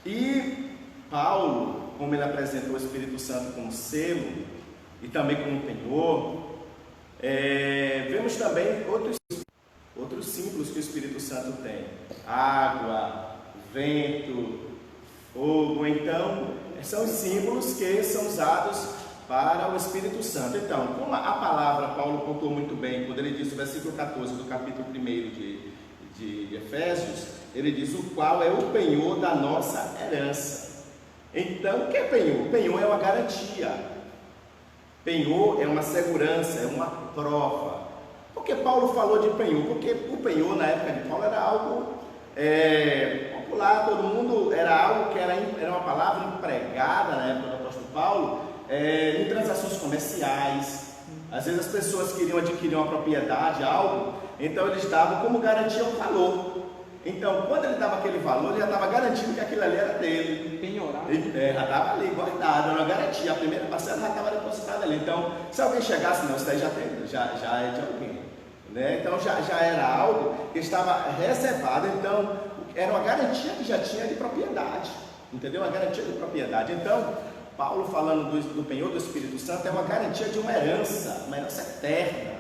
E Paulo, como ele apresentou o Espírito Santo como selo e também como penhor, vemos também outros símbolos que o Espírito Santo tem: água, vento, fogo. Então, são os símbolos que são usados para o Espírito Santo. Então, como a palavra, Paulo contou muito bem, quando ele diz no versículo 14 do capítulo 1 de Efésios, ele diz: o qual é o penhor da nossa herança. Então, o que é penhor? Penhor é uma garantia, penhor é uma segurança, é uma prova. Por que Paulo falou de penhor? Porque o penhor na época de Paulo era algo popular, todo mundo, era algo que era uma palavra empregada na época do apóstolo Paulo, em transações comerciais. Às vezes as pessoas queriam adquirir uma propriedade, algo, então eles davam como garantia o valor. Então, quando ele dava aquele valor, ele já estava garantindo que aquilo ali era dele. Penhorado. Já estava ali, guardado, era uma garantia. A primeira parcela já estava depositada ali. Então, se alguém chegasse, não, isso aí já é de alguém, né? Então, já era algo que estava reservado. Então, era uma garantia que já tinha de propriedade. Entendeu? Uma garantia de propriedade. Então, Paulo falando do penhor do Espírito Santo é uma garantia de uma herança eterna.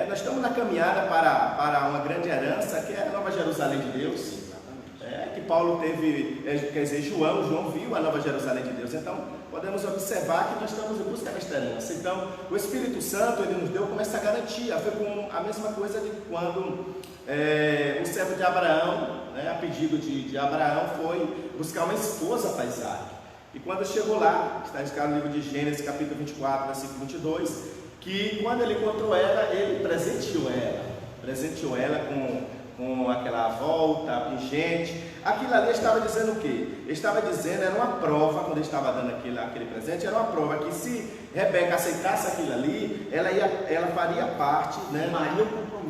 Nós estamos na caminhada para uma grande herança, que é a Nova Jerusalém de Deus. Que Paulo teve, quer dizer, João viu a Nova Jerusalém de Deus. Então, podemos observar que nós estamos em busca desta herança. Então, o Espírito Santo, ele nos deu como essa garantia. Foi com a mesma coisa de quando o servo de Abraão, a pedido de Abraão, foi buscar uma esposa para Isaac. E quando chegou lá, está escrito no livro de Gênesis, capítulo 24, versículo 22, que quando ele encontrou ela, ele presenteou ela com aquela volta pingente. Aquilo ali estava dizendo o quê? Estava dizendo, era uma prova, quando ele estava dando aquele presente, era uma prova que se Rebeca aceitasse aquilo ali, ela faria parte,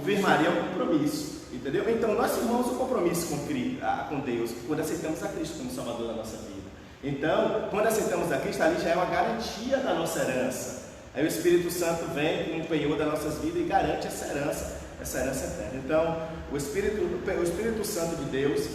firmaria o compromisso, entendeu? Então nós firmamos o compromisso com Deus, quando aceitamos a Cristo como Salvador da nossa vida. Então, quando aceitamos a Cristo, ali já é uma garantia da nossa herança. Aí o Espírito Santo vem como penhor das nossas vidas e garante essa herança eterna. Então, o Espírito Santo de Deus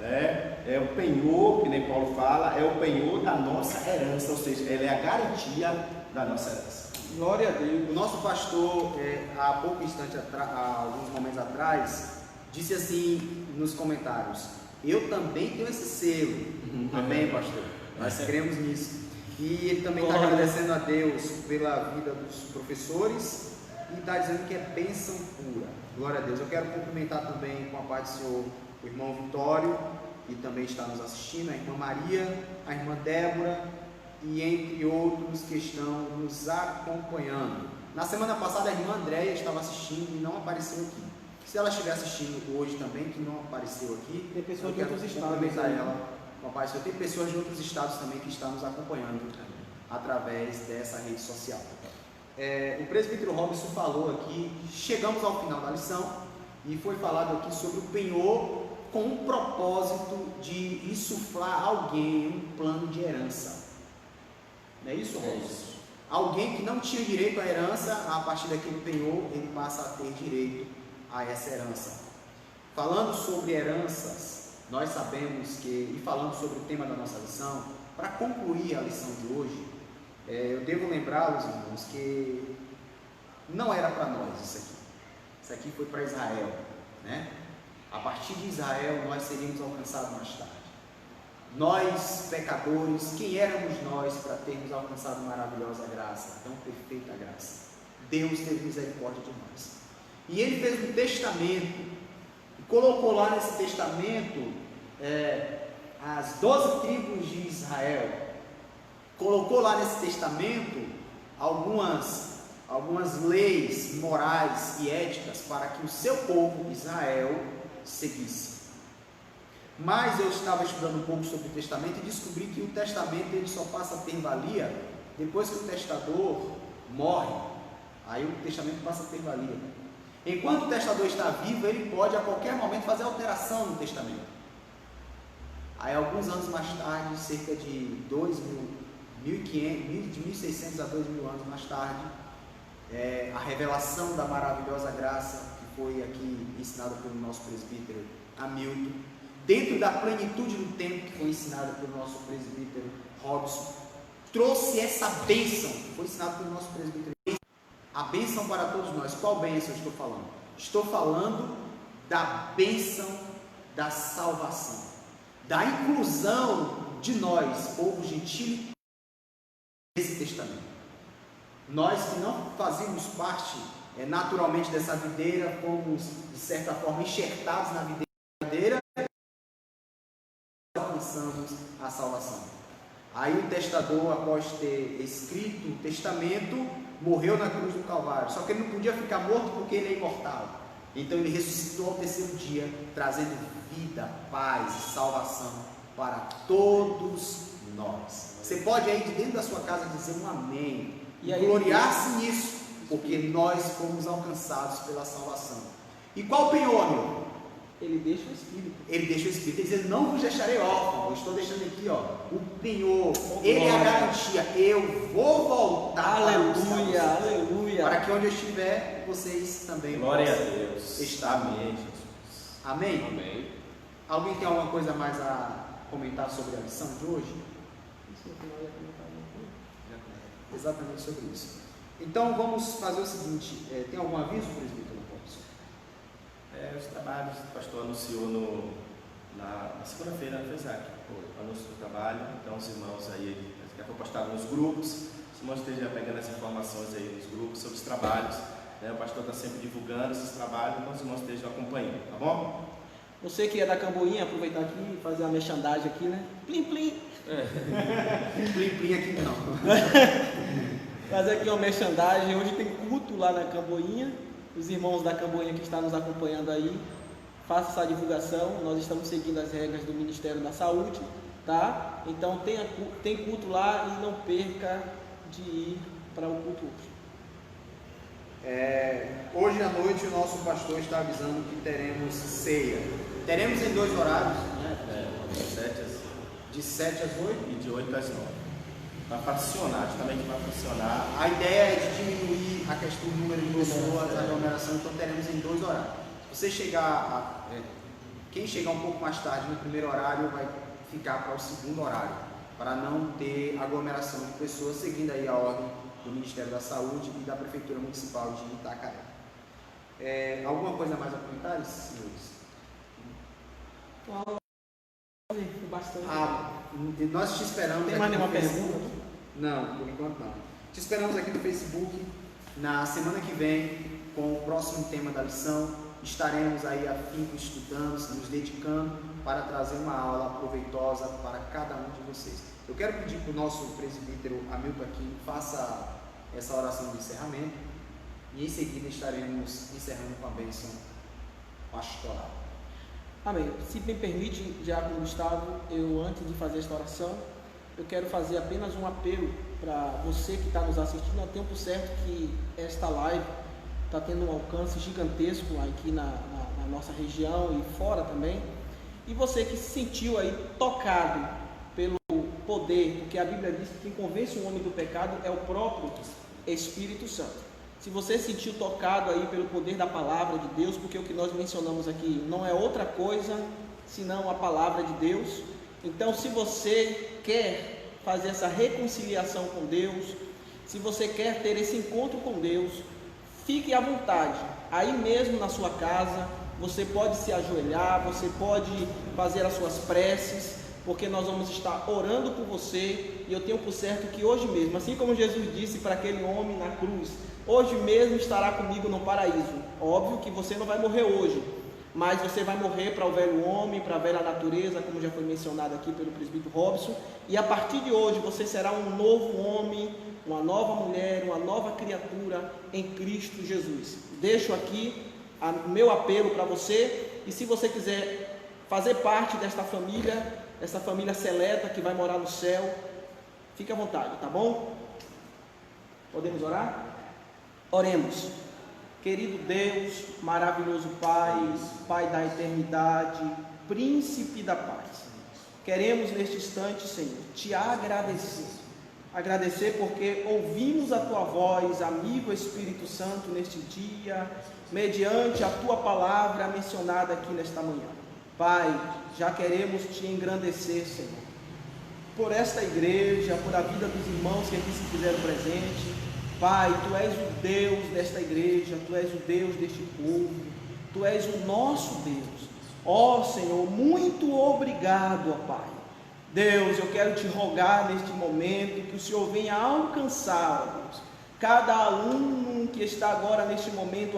é o penhor, que nem Paulo fala, é o penhor da nossa herança, ou seja, ele é a garantia da nossa herança. Glória a Deus. O nosso pastor, há pouco instante, há alguns momentos atrás, disse assim nos comentários: eu também tenho esse selo. Amém, pastor? Nós cremos nisso. E ele também está agradecendo a Deus pela vida dos professores e está dizendo que é bênção pura. Glória a Deus. Eu quero cumprimentar também, com a paz do Senhor, o irmão Vitório, que também está nos assistindo, a irmã Maria, a irmã Débora e entre outros que estão nos acompanhando. Na semana passada a irmã Andréia estava assistindo e não apareceu aqui. Se ela estiver assistindo hoje também, que não apareceu aqui, tem pessoas de outros estados. Papai, tem pessoas de outros estados também que estão nos acompanhando através dessa rede social. O presbítero Robson falou aqui, chegamos ao final da lição e foi falado aqui sobre o penhor com o propósito de insuflar alguém um plano de herança. Não é isso, É Rose? isso. Alguém que não tinha direito à herança, a partir daquele penhor, ele passa a ter direito a essa herança. Falando sobre heranças, nós sabemos que, e falando sobre o tema da nossa lição, para concluir a lição de hoje, eu devo lembrá-los, irmãos, que não era para nós isso aqui. Isso aqui foi para Israel, né? A partir de Israel, nós seríamos alcançados mais tarde. Nós, pecadores, quem éramos nós para termos alcançado maravilhosa graça, tão perfeita graça? Deus teve misericórdia de nós. E Ele fez um testamento, e colocou lá nesse testamento as 12 tribos de Israel. Colocou lá nesse testamento algumas leis morais e éticas para que o seu povo, Israel, seguisse. Mas eu estava estudando um pouco sobre o testamento e descobri que o testamento ele só passa a ter valia depois que o testador morre. Aí o testamento passa a ter valia. Enquanto o testador está vivo, ele pode a qualquer momento fazer alteração no testamento. Aí alguns anos mais tarde, cerca de 1.600 a 2.000 anos mais tarde, a revelação da maravilhosa graça que foi aqui ensinada pelo nosso presbítero Hamilton, dentro da plenitude do tempo que foi ensinada pelo nosso presbítero Robson, trouxe essa bênção, foi ensinado pelo nosso presbítero, a bênção para todos nós. Qual bênção eu estou falando? Estou falando da bênção da salvação, da inclusão de nós, povo gentil, nesse testamento. Nós que não fazíamos parte naturalmente dessa videira, fomos de certa forma enxertados na videira, alcançamos a salvação. Aí o testador, após ter escrito o testamento, morreu na cruz do Calvário. Só que ele não podia ficar morto porque ele é imortal. Então ele ressuscitou ao terceiro dia, trazendo vida, paz e salvação para todos nós. Você pode aí de dentro da sua casa dizer um amém e gloriar-se nisso, porque nós fomos alcançados pela salvação. E qual o penhor, meu? Ele deixa o Espírito. Ele deixa o Espírito. Ele diz: não vos deixarei órfão. Eu estou deixando aqui, o penhor. Ele é a garantia. Eu vou voltar. Aleluia, aleluia. Para que onde eu estiver, vocês também Glória a possam Deus. estar. Amém, Jesus. Amém? Amém. Alguém tem alguma coisa mais a comentar sobre a lição de hoje? Exatamente sobre isso. Então vamos fazer o seguinte: tem algum aviso, presbítero Robson? Os trabalhos o pastor anunciou na segunda-feira na FESAC. Anúncio do trabalho. Então os irmãos aí, que foi postado nos grupos, os irmãos estejam pegando as informações aí nos grupos sobre os trabalhos. O pastor está sempre divulgando esses trabalhos, então os irmãos estejam acompanhando, tá bom? Você que é da Camboinha, aproveitar aqui e fazer uma merchandising aqui, né? Plim, plim. Plim, plim aqui não. Fazer aqui uma merchandising. Hoje tem culto lá na Camboinha. Os irmãos da Camboinha que estão nos acompanhando aí, faça essa divulgação. Nós estamos seguindo as regras do Ministério da Saúde, tá? Então tem culto lá e não perca de ir para o culto hoje. Hoje à noite o nosso pastor está avisando que teremos ceia. Teremos em 2 horários, né? De 7 às 8 e de 8 às 9. Para fracionar, justamente para fracionar. A ideia é de diminuir a questão do número de pessoas, a aglomeração, então teremos em 2 horários. Se você quem chegar um pouco mais tarde no primeiro horário vai ficar para o segundo horário, para não ter aglomeração de pessoas, seguindo aí a ordem do Ministério da Saúde e da Prefeitura Municipal de Itacaré. Alguma coisa mais a comentar, senhores? Bastante. Nós te esperamos. Tem mais nenhuma pergunta? Não, por enquanto não. Te esperamos aqui no Facebook na semana que vem com o próximo tema da lição. Estaremos aí afinco estudando, nos dedicando para trazer uma aula proveitosa para cada um de vocês. Eu quero pedir para o nosso presbítero Hamilton aqui faça essa oração de encerramento e em seguida estaremos encerrando com a bênção pastoral. Amém. Se me permite, Diácono Gustavo, eu antes de fazer esta oração, eu quero fazer apenas um apelo para você que está nos assistindo. É tempo certo que esta live está tendo um alcance gigantesco aqui na nossa região e fora também. E você que se sentiu aí tocado poder, porque a Bíblia diz que quem convence o homem do pecado é o próprio Espírito Santo. Se você se sentiu tocado aí pelo poder da palavra de Deus, porque o que nós mencionamos aqui não é outra coisa senão a palavra de Deus, então se você quer fazer essa reconciliação com Deus, se você quer ter esse encontro com Deus, fique à vontade, aí mesmo na sua casa, você pode se ajoelhar, você pode fazer as suas preces, porque nós vamos estar orando por você, e eu tenho por certo que hoje mesmo, assim como Jesus disse para aquele homem na cruz, hoje mesmo estará comigo no paraíso. Óbvio que você não vai morrer hoje, mas você vai morrer para o velho homem, para a velha natureza, como já foi mencionado aqui pelo presbítero Robson, e a partir de hoje você será um novo homem, uma nova mulher, uma nova criatura em Cristo Jesus. Deixo aqui o meu apelo para você, e se você quiser fazer parte desta família seleta que vai morar no céu, fique à vontade, tá bom? Podemos orar? Oremos. Querido Deus, maravilhoso Pai, Pai da eternidade, Príncipe da paz, queremos neste instante, Senhor, te agradecer porque ouvimos a Tua voz, amigo Espírito Santo, neste dia, mediante a Tua palavra mencionada aqui nesta manhã. Pai, já queremos te engrandecer, Senhor, por esta igreja, por a vida dos irmãos que aqui se fizeram presente. Pai, Tu és o Deus desta igreja, Tu és o Deus deste povo, Tu és o nosso Deus. Ó Senhor, muito obrigado, ó Pai. Deus, eu quero te rogar neste momento que o Senhor venha alcançar, ó Deus, cada aluno que está agora neste momento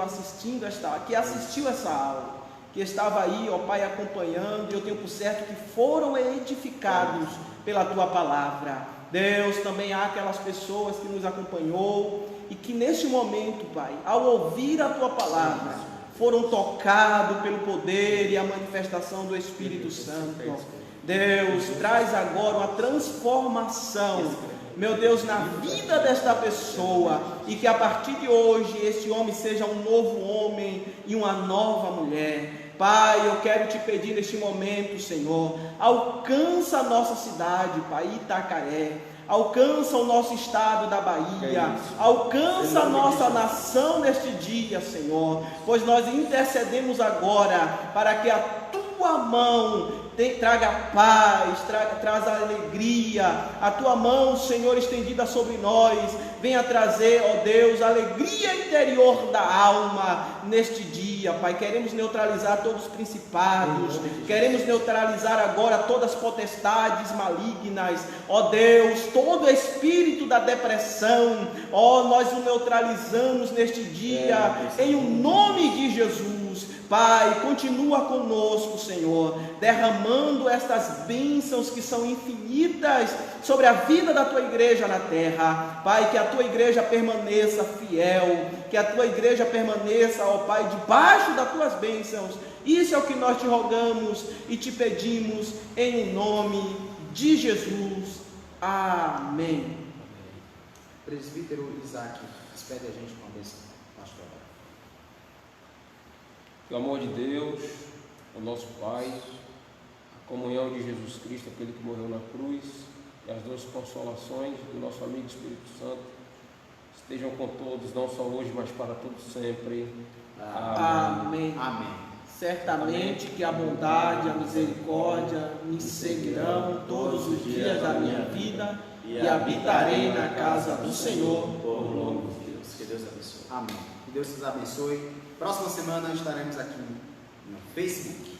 que assistiu essa aula, que estava aí, ó Pai, acompanhando, e eu tenho por certo que foram edificados pela Tua palavra. Deus, também há aquelas pessoas que nos acompanhou e que neste momento, Pai, ao ouvir a Tua palavra, foram tocados pelo poder e a manifestação do Espírito Santo. Deus, traz agora uma transformação, meu Deus, na vida desta pessoa, e que a partir de hoje esse homem seja um novo homem e uma nova mulher. Pai, eu quero te pedir neste momento, Senhor, alcança a nossa cidade, Pai, Itacaré, alcança o nosso estado da Bahia, alcança a nossa nação neste dia, Senhor, pois nós intercedemos agora para que a Tua mão traga paz, traz alegria, a Tua mão, Senhor, estendida sobre nós, venha trazer, ó Deus, alegria interior da alma neste dia, Pai. Queremos neutralizar todos os principados, queremos neutralizar agora todas as potestades malignas, ó Deus, todo espírito da depressão, ó, nós o neutralizamos neste dia, em o nome de Jesus. Pai, continua conosco, Senhor, derramando estas bênçãos que são infinitas sobre a vida da Tua igreja na terra. Pai, que a Tua igreja permaneça fiel, que a Tua igreja permaneça, ó Pai, debaixo das Tuas bênçãos. Isso é o que nós te rogamos e te pedimos em nome de Jesus. Amém. Presbítero Isaac, despede a gente com a bênção pastoral. Que o amor de Deus, o nosso Pai, a comunhão de Jesus Cristo, aquele que morreu na cruz, e as duas consolações do nosso amigo Espírito Santo estejam com todos, não só hoje, mas para todos sempre. Amém. Amém. Certamente que a bondade, a misericórdia me seguirão todos os dias da minha vida, e habitarei na casa do Senhor por longos dias. Que Deus abençoe. Amém. Que Deus nos abençoe. Próxima semana estaremos aqui no Facebook.